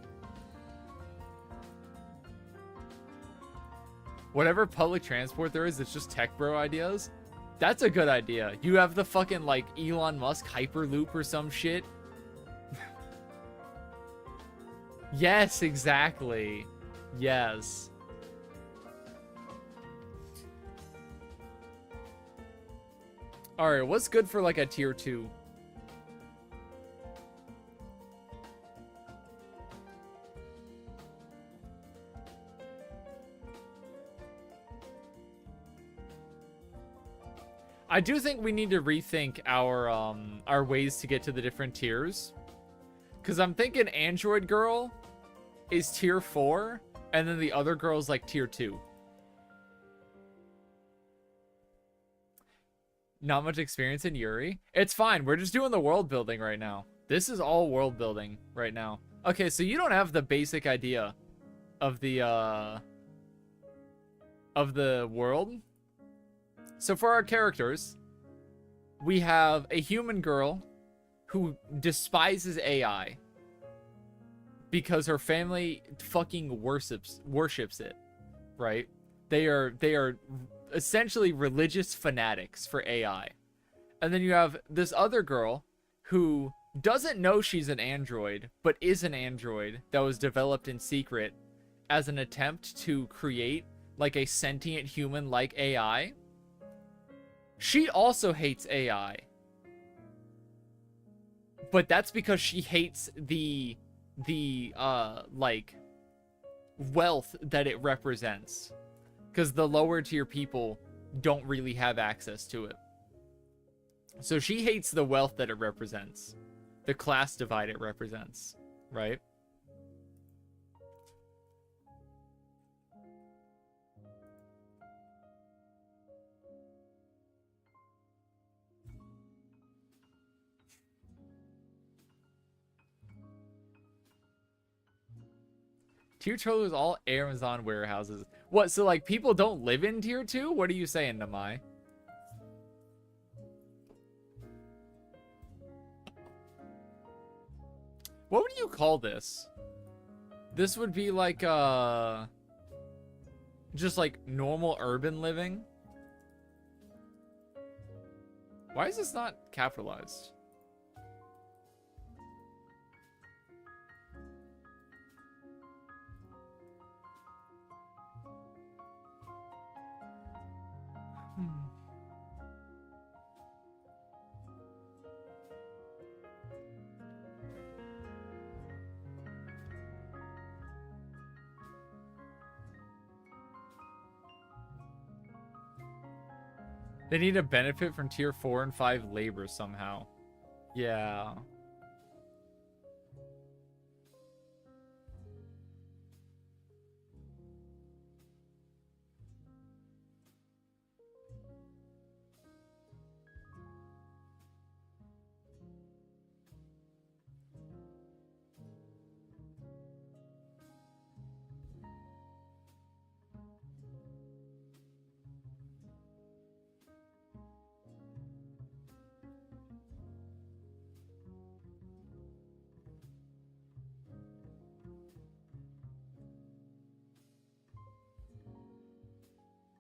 Whatever public transport there is, it's just tech bro ideas. That's a good idea. You have the fucking like Elon Musk Hyperloop or some shit. Yes, exactly. Yes. Alright, what's good for like a tier 2? I do think we need to rethink our ways to get to the different tiers. Cause I'm thinking Android Girl is tier 4, and then the other girl's like tier 2. Not much experience in Yuri. It's fine. We're just doing the world building right now. This is all world building right now. Okay, so you don't have the basic idea of the world. So for our characters, we have a human girl who despises AI because her family fucking worships it, right? They are essentially religious fanatics for AI. And then you have this other girl who doesn't know she's an android, but is an android that was developed in secret as an attempt to create like a sentient human like AI. She also hates AI. But that's because she hates the like wealth that it represents. Because the lower tier people don't really have access to it. So she hates the wealth that it represents, the class divide it represents, right? Tier 2 is all Amazon warehouses. What, so like people don't live in tier 2? What are you saying, Namai? What would you call this? This would be like just like normal urban living. Why is this not capitalized? They need to benefit from tier 4 and 5 labor somehow. Yeah.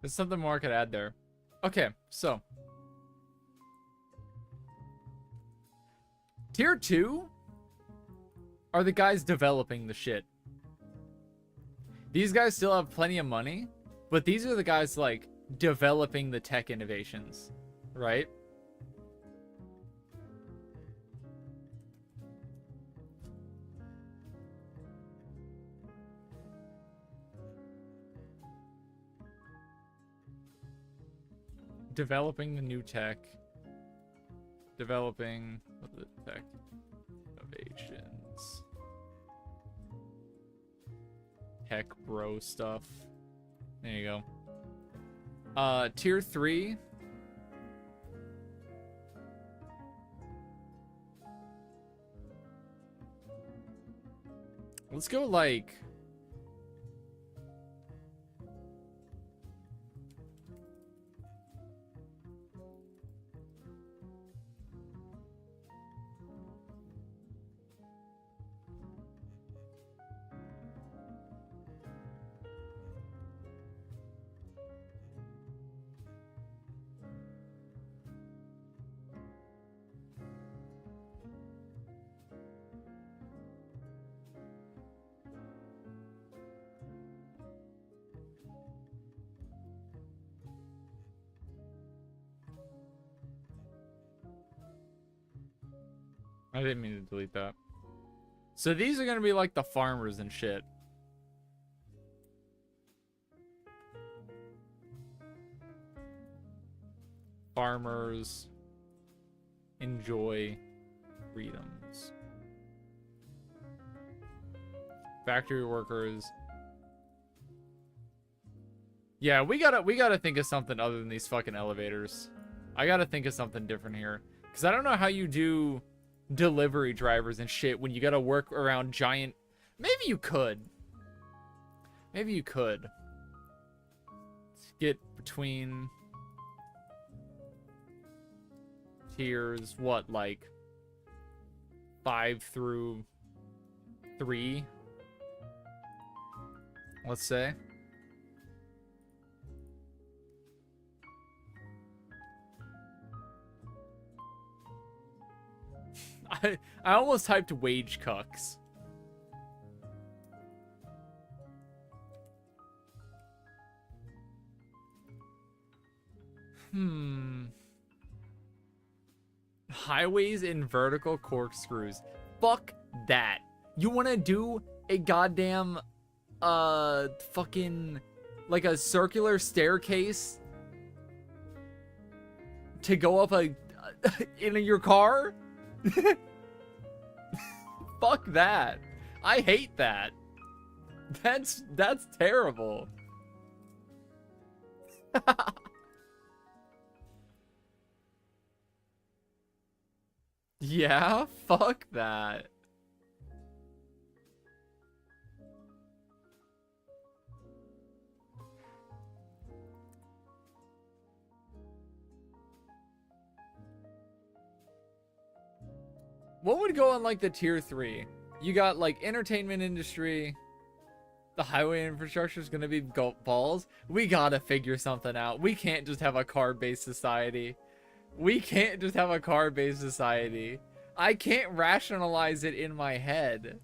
There's something more I could add there. Okay, so. Tier 2 are the guys developing the shit. These guys still have plenty of money, but these are the guys, like, developing the tech innovations, right? Developing the new tech. Developing the tech innovations. Tech bro stuff. There you go. Tier 3. Let's go like... I didn't mean to delete that. So these are gonna be like the farmers and shit. Farmers enjoy freedoms. Factory workers. Yeah, we gotta think of something other than these fucking elevators. I gotta think of something different here. Because I don't know how you do delivery drivers and shit when you gotta work around giant... Maybe you could. Maybe you could. Get between tiers, what, like 5 through 3? Let's say. I almost typed wage cucks. Highways in vertical corkscrews. Fuck that. You want to do a goddamn fucking like a circular staircase to go up in your car? Fuck that. I hate that. That's terrible. Yeah, fuck that. What would go on like the tier 3? You got like entertainment industry. The highway infrastructure is gonna be balls. We gotta figure something out. We can't just have a car-based society. We can't just have a car-based society. I can't rationalize it in my head.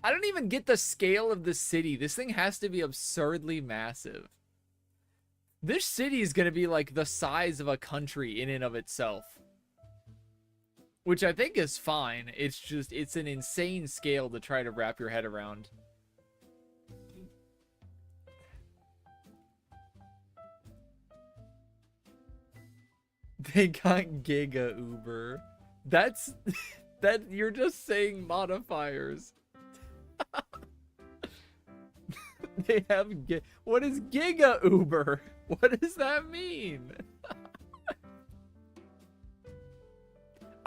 I don't even get the scale of the city. This thing has to be absurdly massive. This city is gonna be like the size of a country in and of itself. Which I think is fine. It's just, it's an insane scale to try to wrap your head around. They got Giga Uber. That's, that, you're just saying modifiers. They have, what is Giga Uber? What does that mean?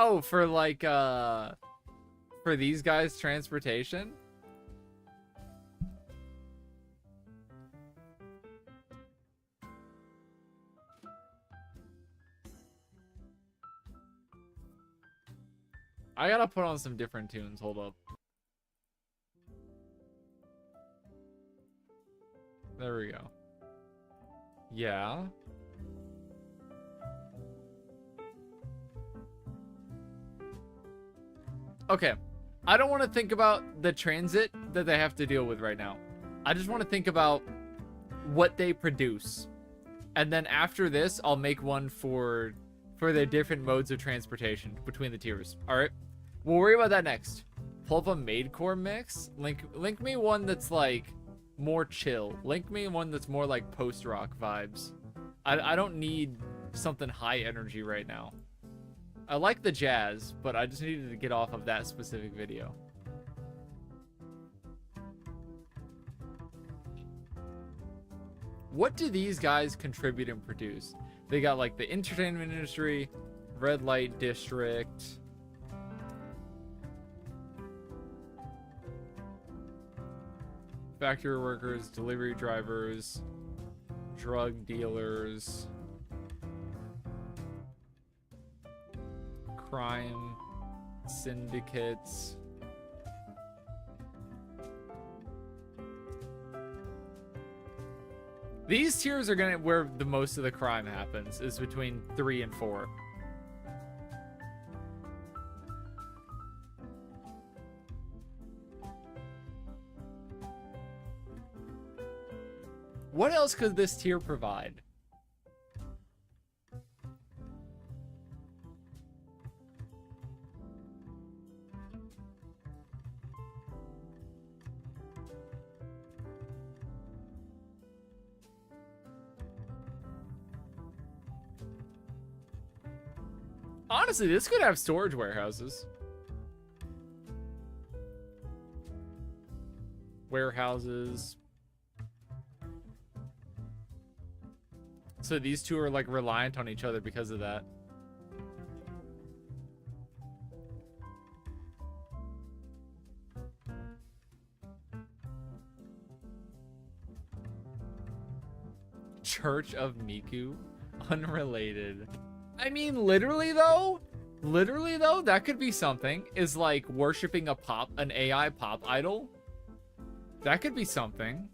Oh, for like, for these guys' transportation? I gotta put on some different tunes, hold up. There we go. Yeah. Okay, I don't want to think about the transit that they have to deal with right now. I just want to think about what they produce. And then after this, I'll make one for the different modes of transportation between the tiers. All right, we'll worry about that next. Pull up a maidcore mix. Link me one that's like more chill. Link me one that's more like post-rock vibes. I don't need something high energy right now. I like the jazz, but I just needed to get off of that specific video. What do these guys contribute and produce? They got like the entertainment industry, red light district. Factory workers, delivery drivers, drug dealers. Crime syndicates. These tiers are gonna where the most of the crime happens, is between 3 and 4. What else could this tier provide? Honestly, this could have storage warehouses. Warehouses. So these two are like reliant on each other because of that. Church of Miku? Unrelated. I mean, literally though, that could be something. Is like worshiping an AI pop idol. That could be something.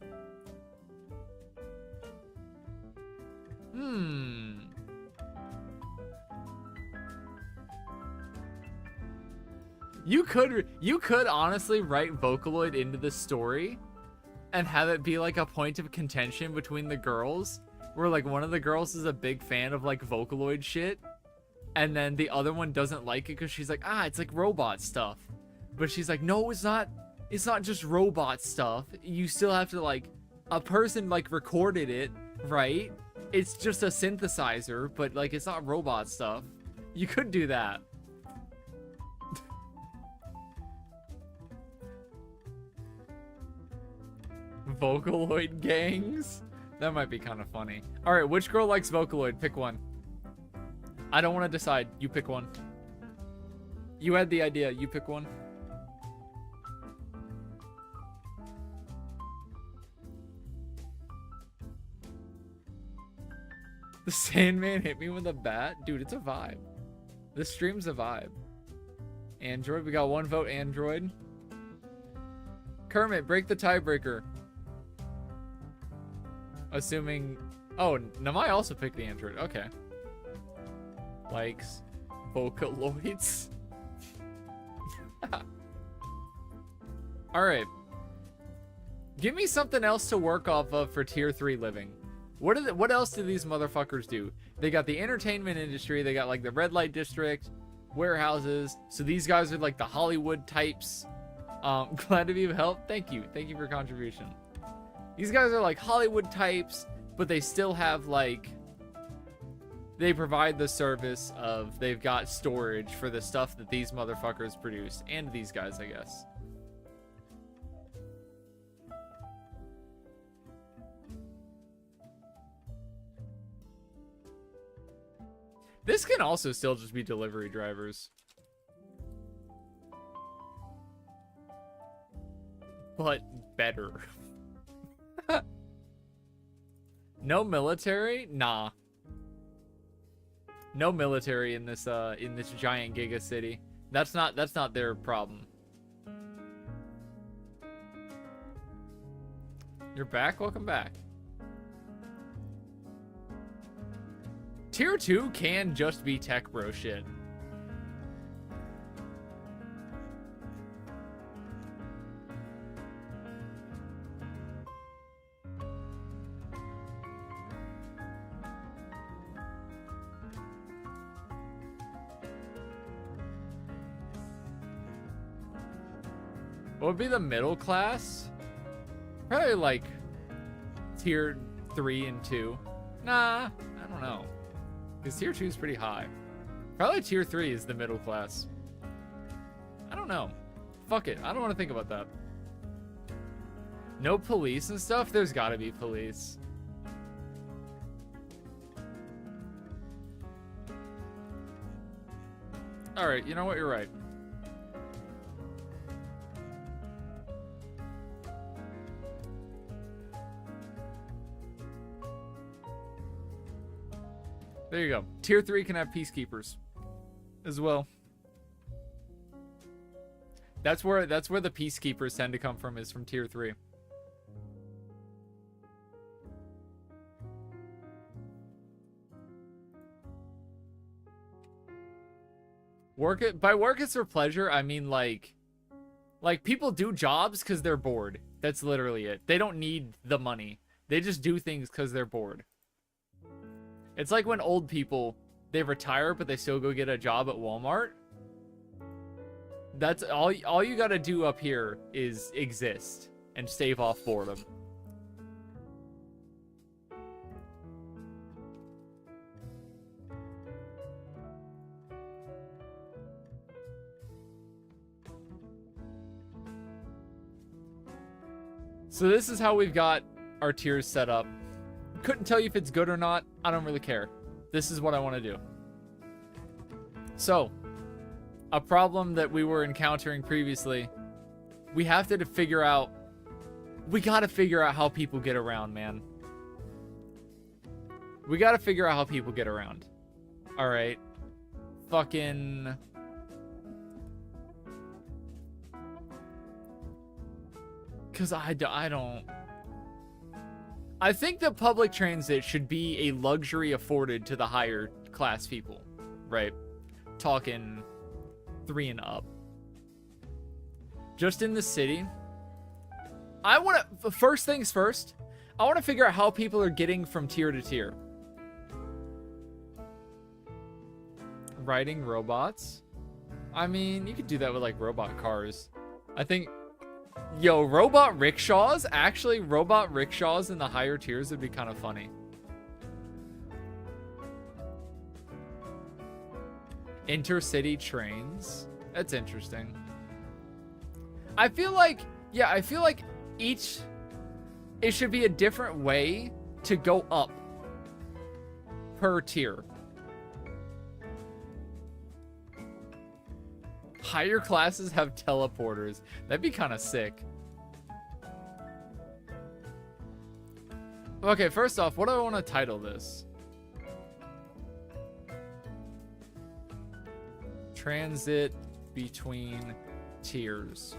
You could honestly write Vocaloid into the story and have it be like a point of contention between the girls, where like one of the girls is a big fan of like Vocaloid shit, and then the other one doesn't like it because she's like, it's like robot stuff. But she's like, no, it's not just robot stuff. You still have to like, a person like recorded it, right? it's just a synthesizer, but like it's not robot stuff. You could do that. Vocaloid gangs? That might be kind of funny. All right, which girl likes Vocaloid? Pick one. I don't want to decide. You pick one. You had the idea. You pick one. The Sandman hit me with a bat? Dude, it's a vibe. This stream's a vibe. Android. We got one vote, Android. Kermit, break the tiebreaker. Assuming... Oh, Namai also picked the Android. Okay. Likes Vocaloids. Alright. Give me something else to work off of for tier 3 living. What else do these motherfuckers do? They got the entertainment industry. They got like the red light district, warehouses. So these guys are like the Hollywood types. Glad to be of help. Thank you. Thank you for your contribution. These guys are like Hollywood types, but they still have like... They provide the service of they've got storage for the stuff that these motherfuckers produce. And these guys, I guess. This can also still just be delivery drivers. But better. No military? Nah. No military in this giant giga city. That's not their problem. You're back? Welcome back. Tier 2 can just be tech bro shit. What would be the middle class? Probably like tier 3 and 2. Nah, I don't know. Because tier 2 is pretty high. Probably tier 3 is the middle class. I don't know. Fuck it. I don't want to think about that. No police and stuff? There's gotta be police. Alright, you know what? You're right. There you go. Tier 3 can have peacekeepers as well. That's where the peacekeepers tend to come from, is from tier 3. By work it's for pleasure, I mean like people do jobs because they're bored. That's literally it. They don't need the money. They just do things because they're bored. It's like when old people, they retire, but they still go get a job at Walmart. That's all you gotta do up here is exist and stave off boredom. So this is how we've got our tiers set up. Couldn't tell you if it's good or not. I don't really care. This is what I want to do. So, a problem that we were encountering previously, we have to figure out... We gotta figure out how people get around, man. We gotta figure out how people get around. Alright. Fucking... Because I don't... I think that public transit should be a luxury afforded to the higher class people, right? Talking 3 and up. Just in the city, I want to, first things first, I want to figure out how people are getting from tier to tier. Riding robots? I mean, you could do that with like robot cars. I think... Yo, robot rickshaws? Actually, robot rickshaws in the higher tiers would be kind of funny. Intercity trains. That's interesting. I feel like, yeah, I feel like it should be a different way to go up per tier. Higher classes have teleporters. That'd be kind of sick. Okay, first off, what do I want to title this? Transit between tiers.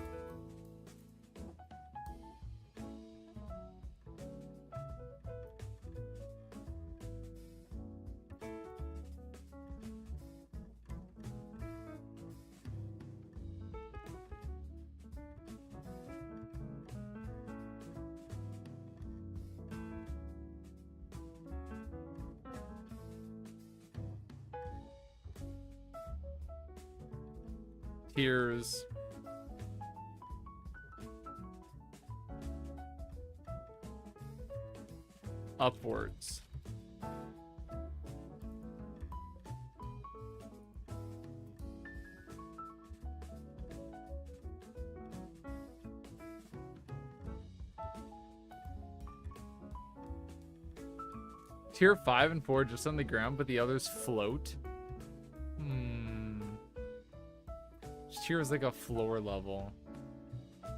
Tiers upwards. Tier 5 and 4 just on the ground, but the others float. Tier is like a floor level. I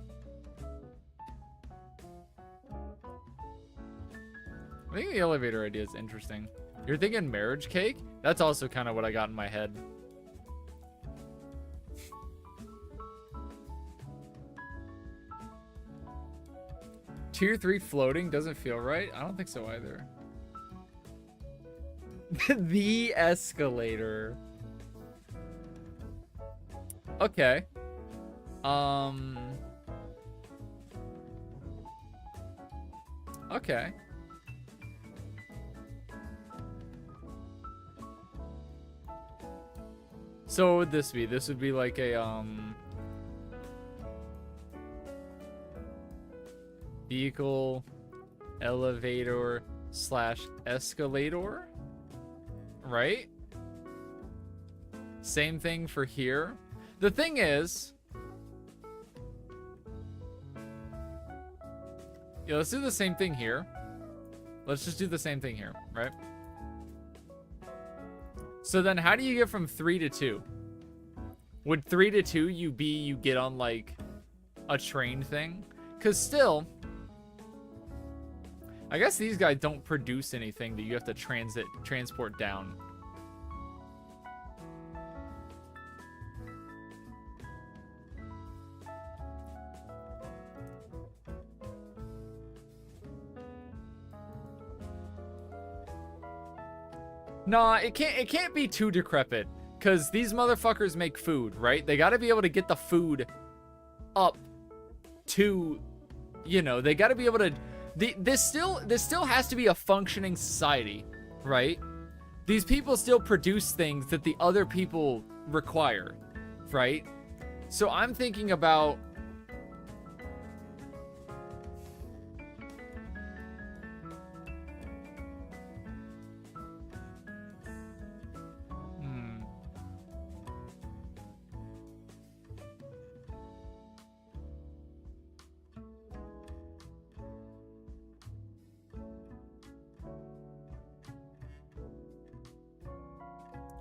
think the elevator idea is interesting. You're thinking marriage cake? That's also kind of what I got in my head. Tier 3 floating doesn't feel right. I don't think so either. The escalator. Okay. Okay. So what would this be? This would be like a vehicle elevator slash escalator, right? Same thing for here. The thing is, yeah, let's do the same thing here. Let's just do the same thing here, right? So then how do you get from 3 to 2? Would 3 to 2 you get on like a train thing? Because still, I guess these guys don't produce anything that you have to transport down. Nah, it can't be too decrepit, because these motherfuckers make food, right? They got to be able to get the food up to, you know, they got to be able to. This still has to be a functioning society, right? These people still produce things that the other people require, right? So I'm thinking about.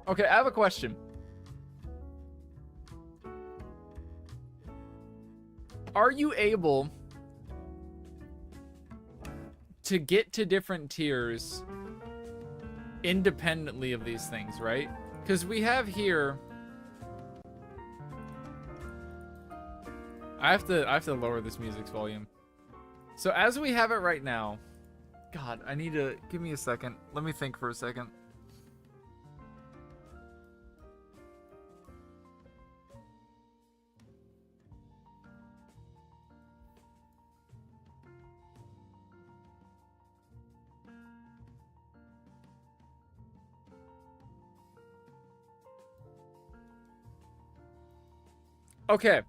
Okay, I have a question. Are you able to get to different tiers independently of these things, right? Because we have here. I have to lower this music's volume. So as we have it right now, God, I need to give me a second. Let me think for a second. Okay.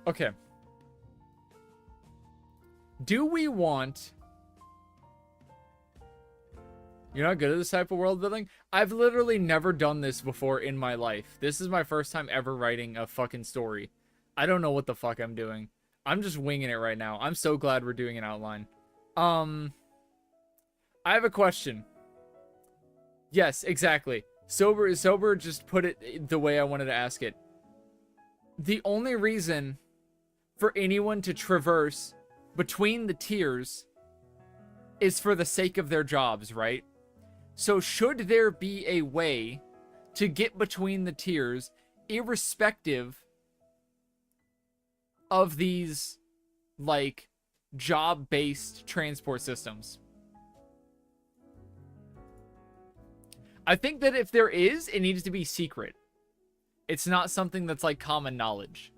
Okay. Do we want You're not good at this type of world building? I've literally never done this before in my life. This is my first time ever writing a fucking story. I don't know what the fuck I'm doing. I'm just winging it right now. I'm so glad we're doing an outline. I have a question. Yes, exactly. Sober just put it the way I wanted to ask it. The only reason for anyone to traverse between the tiers is for the sake of their jobs, right? So should there be a way to get between the tiers irrespective of these, like, job-based transport systems? I think that if there is, it needs to be secret. It's not something that's, like, common knowledge.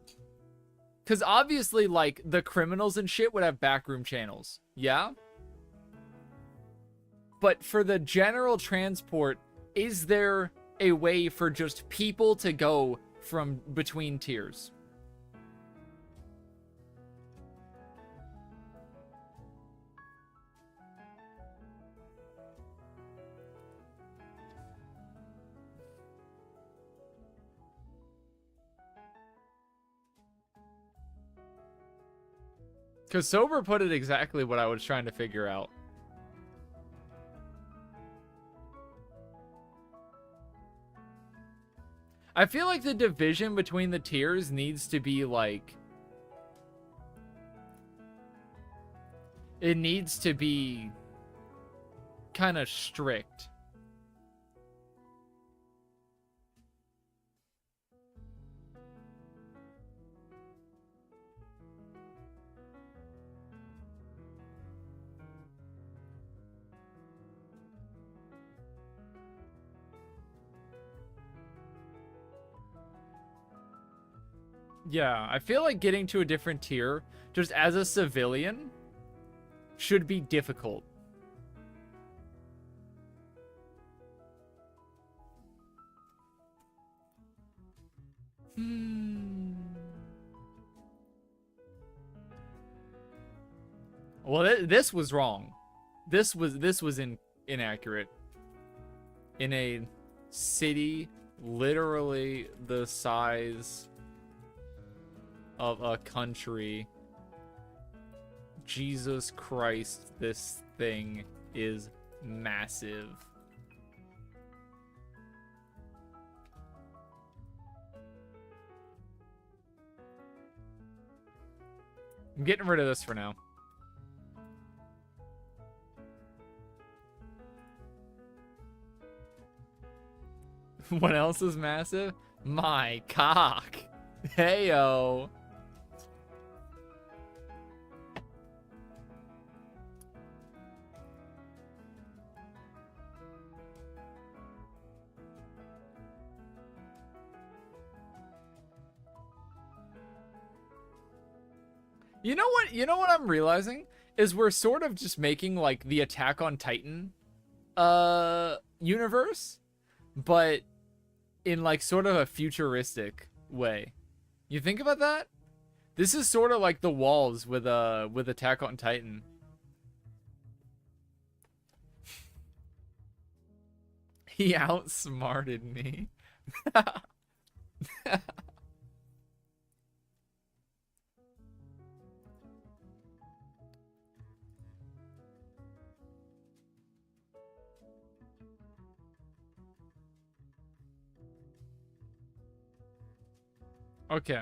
Because obviously, like, the criminals and shit would have backroom channels. Yeah? But for the general transport, is there a way for just people to go from between tiers? Because Sober put it exactly what I was trying to figure out. I feel like the division between the tiers needs to be, like... It needs to be kind of strict. Yeah, I feel like getting to a different tier, just as a civilian, should be difficult. Well, this was wrong. This was inaccurate. In a city literally the size of a country, Jesus Christ, this thing is massive. I'm getting rid of this for now. What else is massive? My cock. Heyo. You know what? You know what I'm realizing is we're sort of just making like the Attack on Titan universe, but in like sort of a futuristic way. You think about that? This is sort of like the walls with Attack on Titan. He outsmarted me. Okay.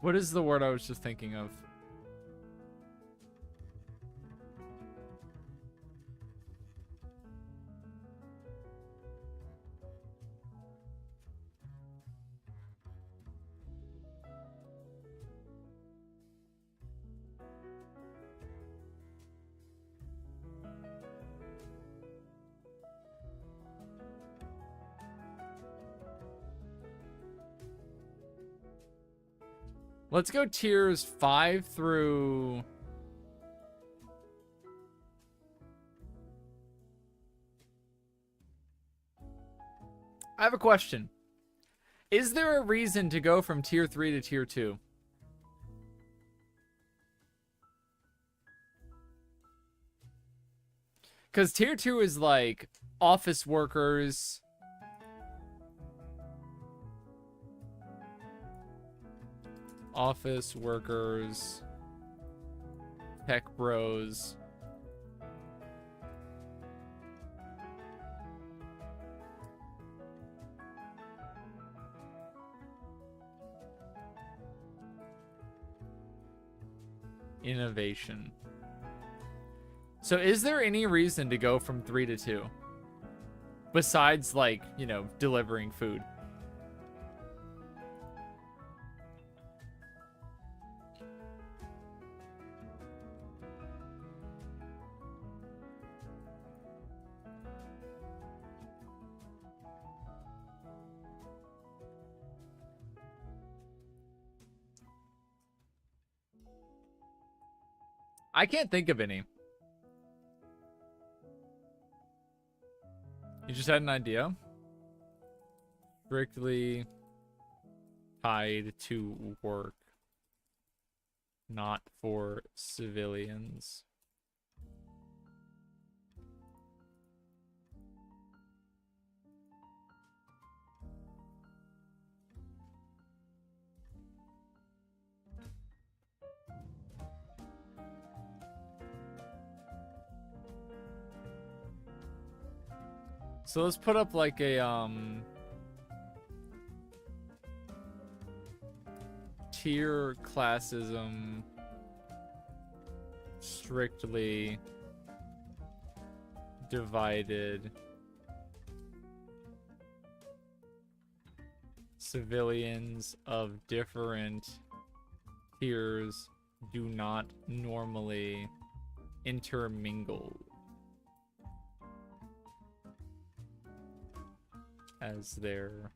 What is the word I was just thinking of? Let's go tiers 5 through... I have a question. Is there a reason to go from tier 3 to tier 2? Because tier 2 is like office workers, tech bros, innovation. So is there any reason to go from 3 to 2? Besides, like, you know, delivering food. I can't think of any. You just had an idea? Strictly tied to work, not for civilians. So let's put up like a tier classism, strictly divided, civilians of different tiers do not normally intermingle as their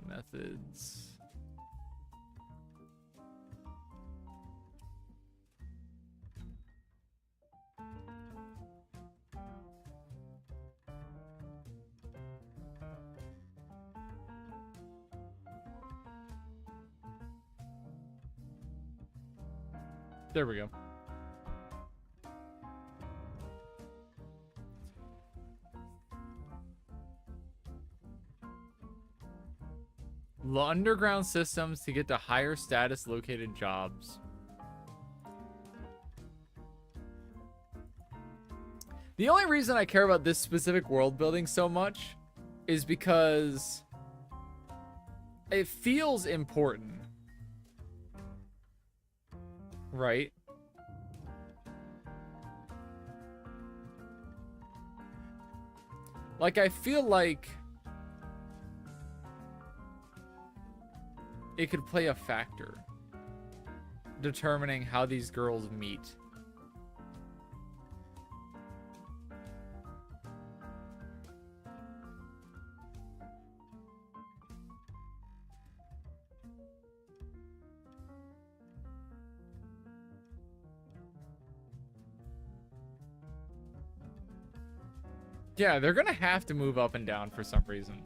methods. There we go. Underground systems to get to higher status located jobs. The only reason I care about this specific world building so much is because it feels important. Right? Like, I feel like it could play a factor determining how these girls meet. Yeah, they're gonna have to move up and down for some reason.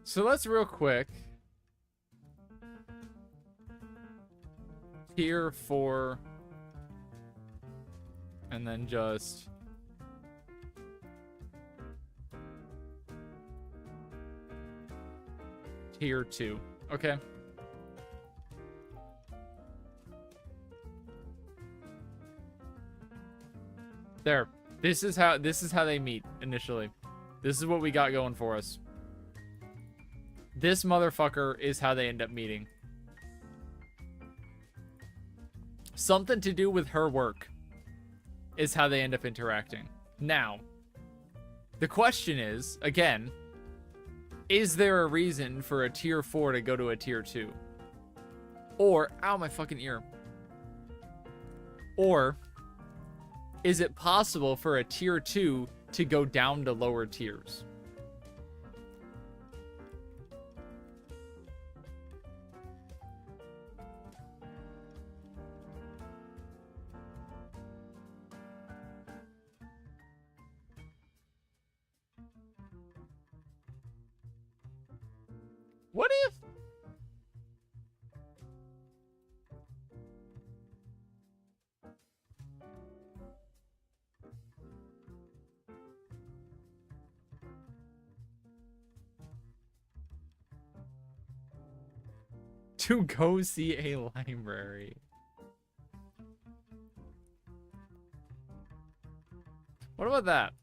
So let's real quick. Tier 4. And then just tier 2. Okay. There. This is how they meet initially. This is what we got going for us. This motherfucker is how they end up meeting. Something to do with her work is how they end up interacting. Now, the question is, again, is there a reason for a tier 4 to go to a tier 2? Or, ow, my fucking ear. Or, is it possible for a tier 2 to go down to lower tiers? What if? To go see a library. What about that?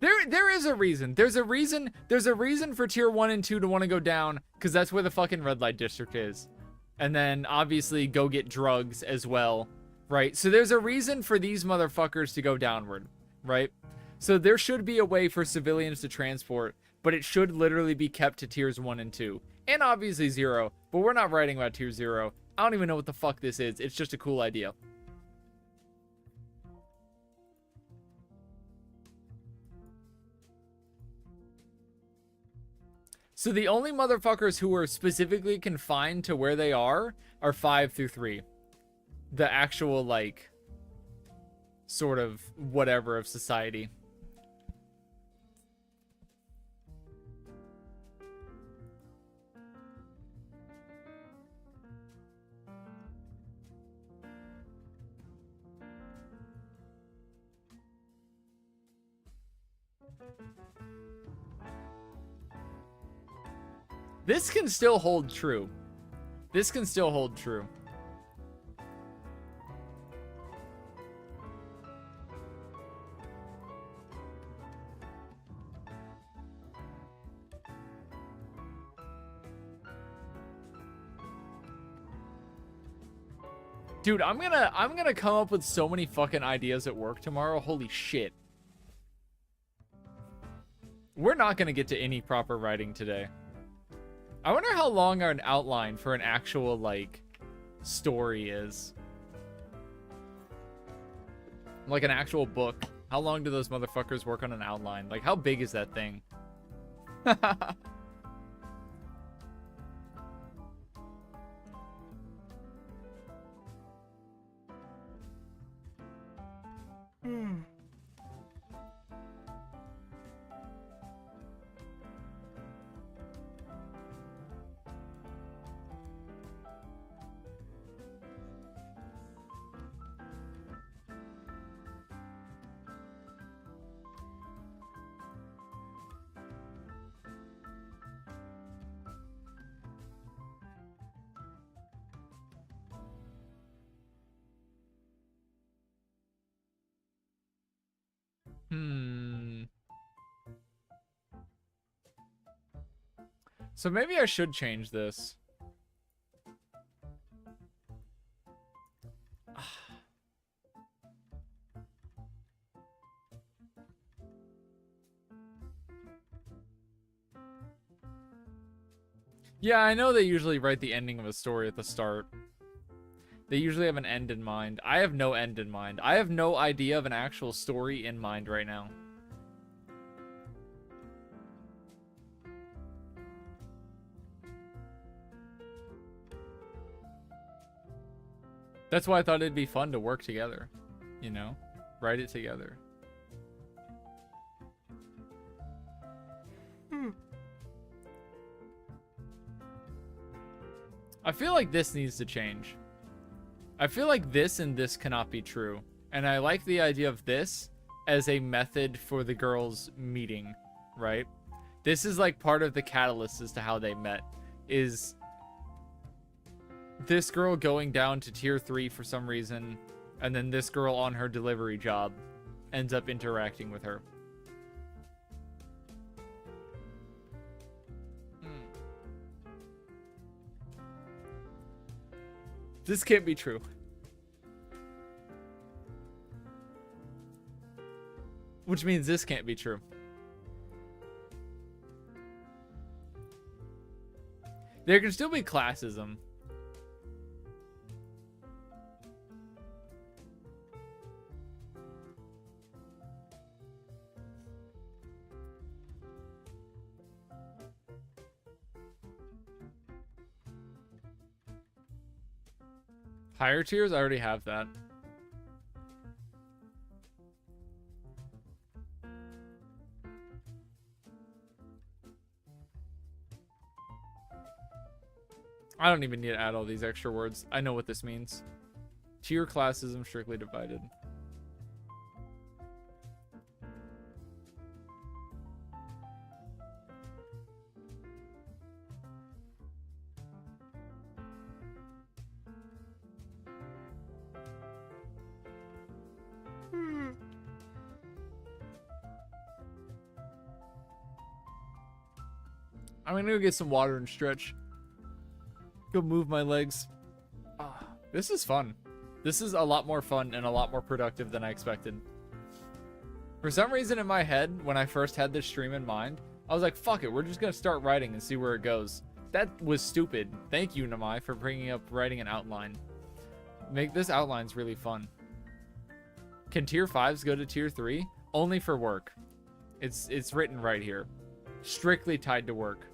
There is a reason. There's a reason for tier 1 and 2 to want to go down, because that's where the fucking red light district is. And then obviously go get drugs as well, right? So there's a reason for these motherfuckers to go downward, right? So there should be a way for civilians to transport, but it should literally be kept to tiers 1 and 2. And obviously 0, but we're not writing about tier 0. I don't even know what the fuck this is. It's just a cool idea. So the only motherfuckers who are specifically confined to where they are 5 through 3. The actual, like, sort of whatever of society. This can still hold true. This can still hold true. Dude, I'm gonna come up with so many fucking ideas at work tomorrow. Holy shit. We're not gonna get to any proper writing today. I wonder how long an outline for an actual, like, story is. Like an actual book. How long do those motherfuckers work on an outline? Like, how big is that thing? So maybe I should change this. Yeah, I know they usually write the ending of a story at the start. They usually have an end in mind. I have no end in mind. I have no idea of an actual story in mind right now. That's why I thought it'd be fun to work together, you know? Write it together. I feel like this needs to change. I feel like this and this cannot be true. And I like the idea of this as a method for the girls meeting, right? This is like part of the catalyst as to how they met. Is this girl going down to tier 3 for some reason, and then this girl on her delivery job ends up interacting with her. This can't be true. Which means this can't be true. There can still be classism. Higher tiers, I already have that. I don't even need to add all these extra words. I know what this means. Tier classism strictly divided. I'm gonna go get some water and stretch. Go move my legs. This is fun. This is a lot more fun and a lot more productive than I expected. For some reason in my head, when I first had this stream in mind, I was like, fuck it, we're just gonna start writing and see where it goes. That was stupid. Thank you, Namai, for bringing up writing an outline. Make this outline's really fun. Can tier 5s go to tier 3? Only for work. It's written right here. Strictly tied to work.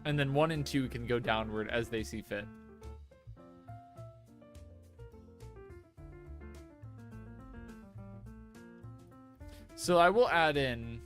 And then 1 and 2 can go downward as they see fit. So I will add in...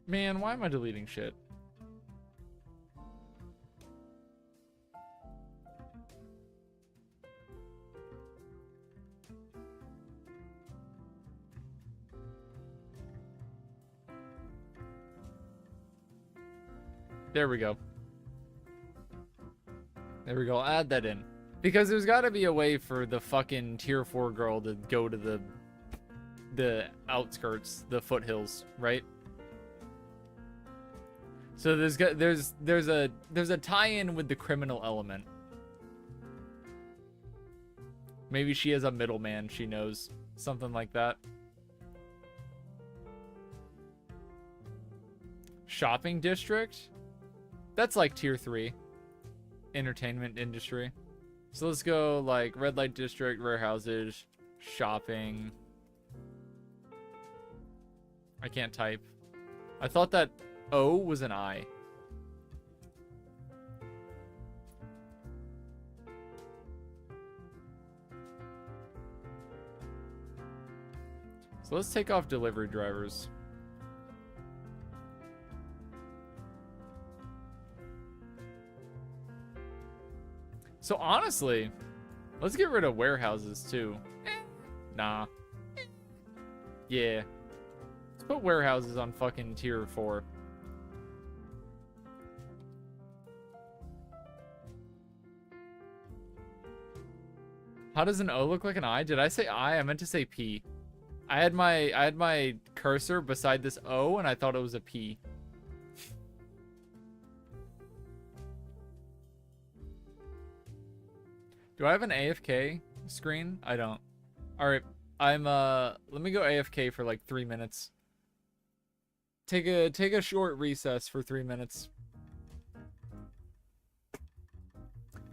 Man, why am I deleting shit? There we go. There we go. I'll add that in. Because there's got to be a way for the fucking tier 4 girl to go to the outskirts, the foothills, right? So there's a tie-in with the criminal element. Maybe she has a middleman she knows, something like that. Shopping district? That's like tier 3. Entertainment industry. So let's go like red light district, warehouses, shopping. I can't type. I thought that O was an I. So let's take off delivery drivers. So honestly, let's get rid of warehouses too. Nah. Yeah. Let's put warehouses on fucking tier 4. How does an O look like an I? Did I say I? I meant to say P. I had my cursor beside this O and I thought it was a P. Do I have an AFK screen? I don't. All right, let me go AFK for like 3 minutes. Take a short recess for 3 minutes.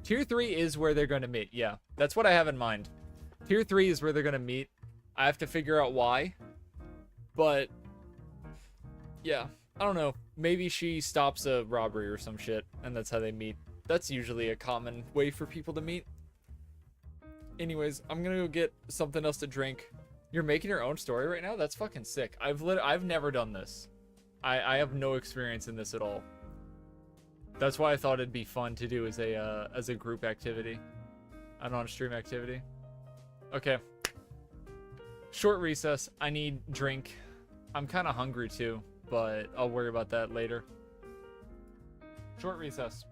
Tier 3 is where they're going to meet. Yeah, that's what I have in mind. Tier 3 is where they're going to meet. I have to figure out why. But yeah, I don't know. Maybe she stops a robbery or some shit and that's how they meet. That's usually a common way for people to meet. Anyways, I'm gonna go get something else to drink. You're making your own story right now? That's fucking sick. I've never done this. I have no experience in this at all. That's why I thought it'd be fun to do as a group activity. I don't know, stream activity. Okay. Short recess. I need drink. I'm kind of hungry too, but I'll worry about that later. Short recess.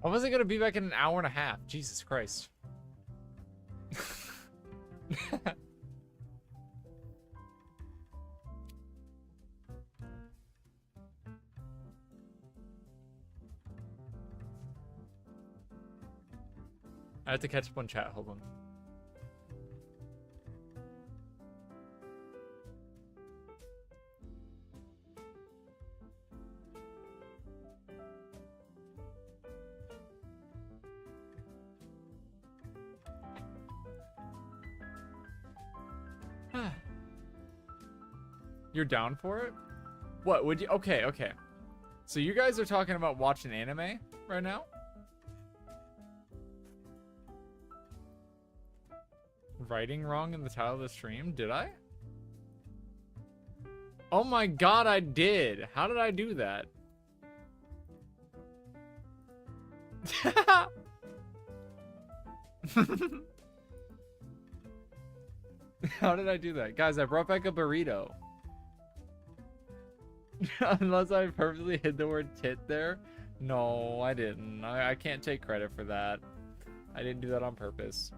When was it gonna be back in an hour and a half? Jesus Christ. I have to catch up on chat. Hold on. You're down for it? What would you? Okay, okay. So you guys are talking about watching anime right now? Writing wrong in the title of the stream? Did I? Oh my god, I did. How did I do that? How did I do that? Guys, I brought back a burrito. Unless I purposely hid the word tit there. No, I didn't. I can't take credit for that. I didn't do that on purpose.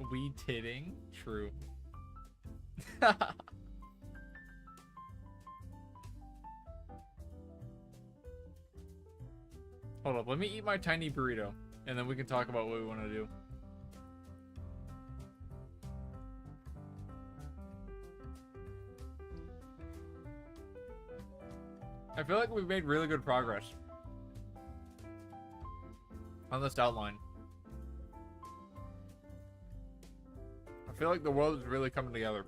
We titting? True. Hold up, let me eat my tiny burrito, and then we can talk about what we want to do. I feel like we've made really good progress on this outline. I feel like the world is really coming together.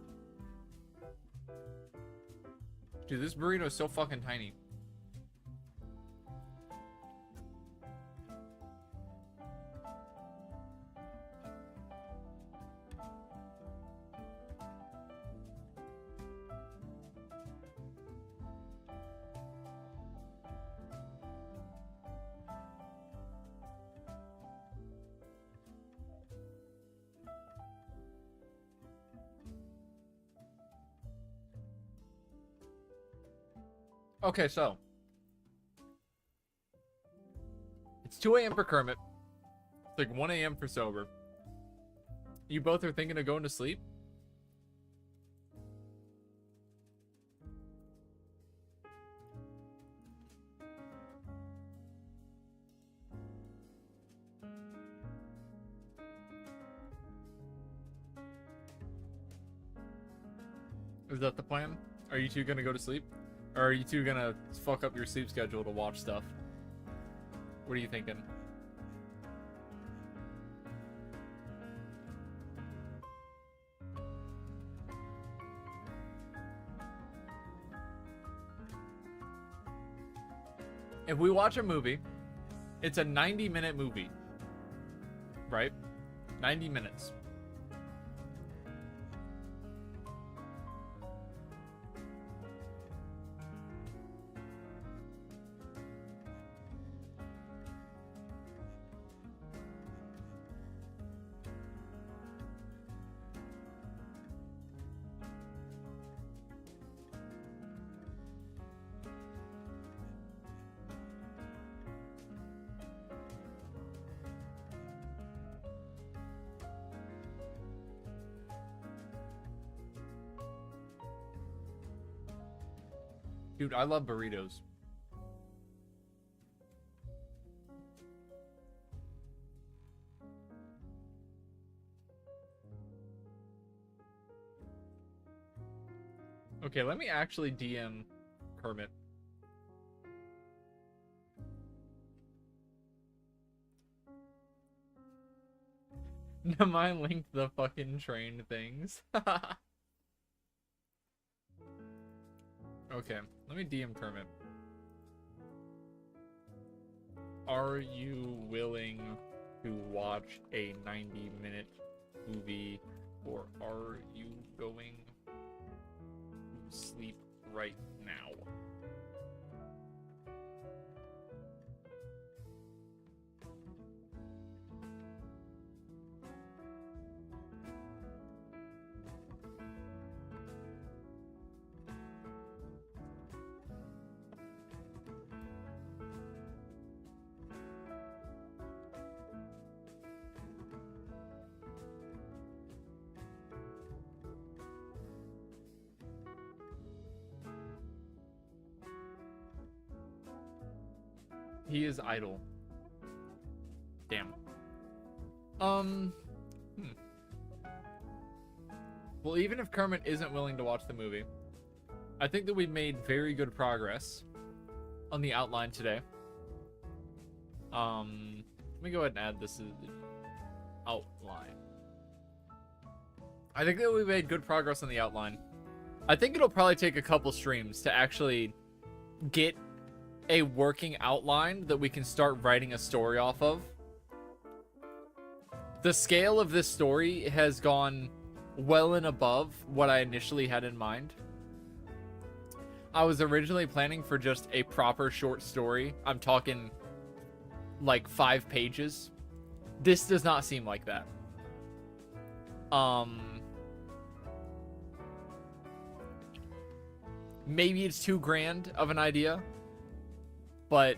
Dude, this burrito is so fucking tiny. Okay, so it's 2 a.m. for Kermit. It's like 1 a.m. for Sober. You both are thinking of going to sleep? Is that the plan? Are you two gonna go to sleep? Or are you two gonna fuck up your sleep schedule to watch stuff? What are you thinking? If we watch a movie, it's a 90-minute movie, right? 90 minutes. Dude, I love burritos. Okay, let me actually DM Kermit. Am I linked the fucking train things? Okay, let me DM Kermit. Are you willing to watch a 90-minute movie, or are you going to sleep right now? He is idle. Damn. Hmm. Well, even if Kermit isn't willing to watch the movie, I think that we made very good progress on the outline today. Let me go ahead and add this as the outline. I think that we made good progress on the outline. I think it'll probably take a couple streams to actually get a working outline that we can start writing a story off of. The scale of this story has gone well and above what I initially had in mind. I was originally planning for just a proper short story. I'm talking like 5 pages. This does not seem like that. Maybe it's too grand of an idea, but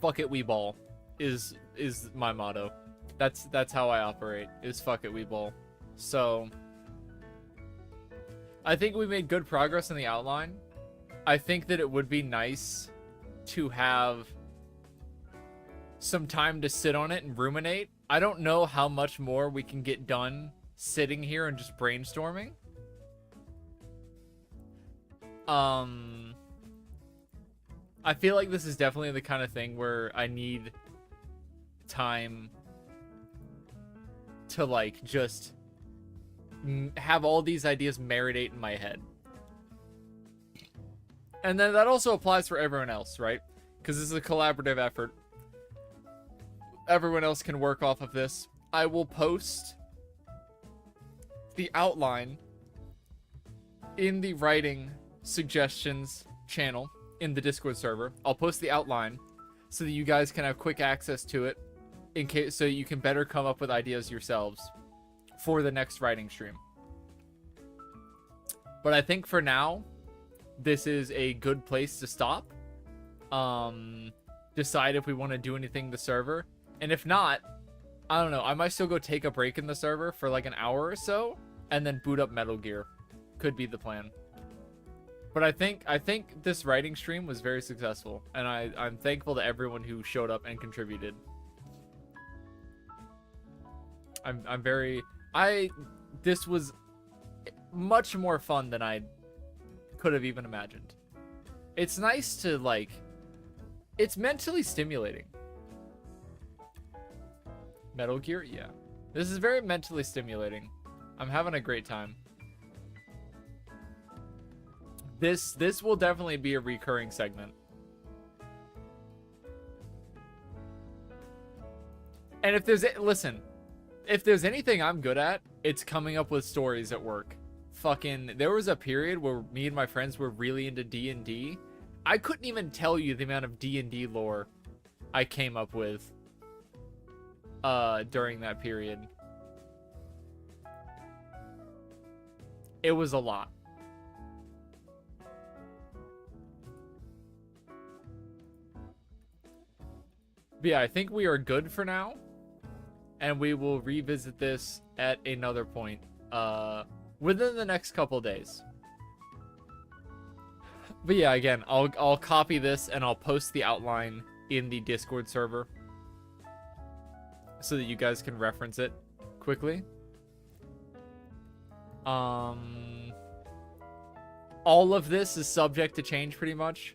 fuck it, we ball is my motto. That's how I operate, is fuck it, we ball. So I think we made good progress in the outline. I think that it would be nice to have some time to sit on it and ruminate. I don't know how much more we can get done sitting here and just brainstorming. I feel like this is definitely the kind of thing where I need time to like just have all these ideas marinate in my head. And then that also applies for everyone else, right? Because this is a collaborative effort. Everyone else can work off of this. I will post the outline in the writing suggestions channel in the Discord server. I'll post the outline so that you guys can have quick access to it, in case, so you can better come up with ideas yourselves for the next writing stream. But I think for now, this is a good place to stop. Decide if we want to do anything to the server. And if not, I don't know. I might still go take a break in the server for like an hour or so, and then boot up Metal Gear. Could be the plan. But I think this writing stream was very successful, and I'm thankful to everyone who showed up and contributed. This was much more fun than I could have even imagined. It's nice to like, it's mentally stimulating. Metal Gear, yeah. This is very mentally stimulating. I'm having a great time. This will definitely be a recurring segment. And if there's, listen, if there's anything I'm good at, it's coming up with stories at work. Fucking, there was a period where me and my friends were really into D&D. I couldn't even tell you the amount of D&D lore I came up with during that period. It was a lot. But yeah, I think we are good for now, and we will revisit this at another point within the next couple days. But yeah, again, I'll copy this and I'll post the outline in the Discord server so that you guys can reference it quickly. All of this is subject to change pretty much.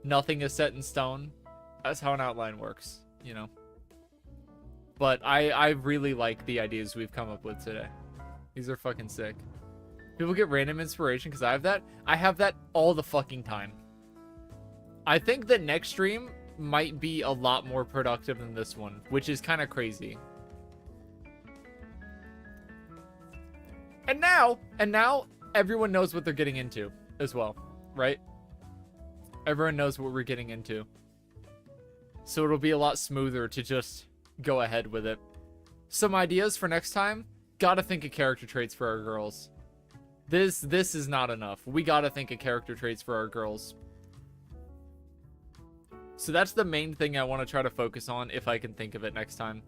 Nothing is set in stone. That's how an outline works, you know. But I really like the ideas we've come up with today. These are fucking sick. People get random inspiration because I have that. I have that all the fucking time. I think the next stream might be a lot more productive than this one, which is kind of crazy. And now everyone knows what they're getting into as well, right? Everyone knows what we're getting into. So it'll be a lot smoother to just go ahead with it. Some ideas for next time. Gotta think of character traits for our girls. This is not enough. We gotta think of character traits for our girls. So that's the main thing I want to try to focus on if I can think of it next time.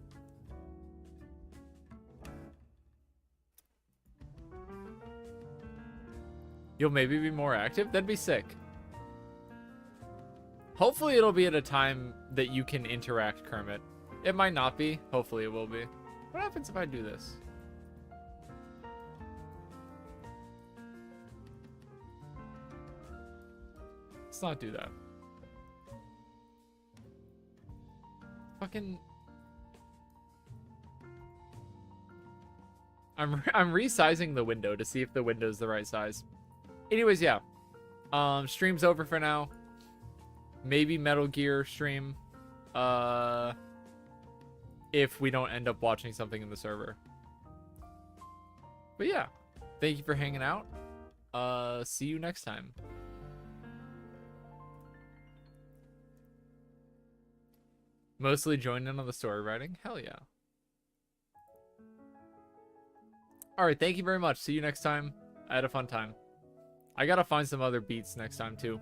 You'll maybe be more active? That'd be sick. Hopefully it'll be at a time that you can interact, Kermit. It might not be. Hopefully it will be. What happens if I do this? Let's not do that. Fucking... I'm resizing the window to see if the window's the right size. Anyways, yeah. Stream's over for now. Maybe Metal Gear stream. If we don't end up watching something in the server. But yeah. Thank you for hanging out. See you next time. Mostly join in on the story writing? Hell yeah. Alright, thank you very much. See you next time. I had a fun time. I gotta find some other beats next time too.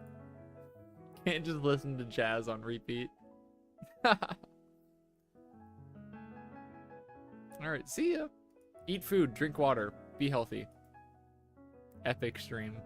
Can't just listen to jazz on repeat. Alright, see ya. Eat food, drink water, be healthy. Epic stream.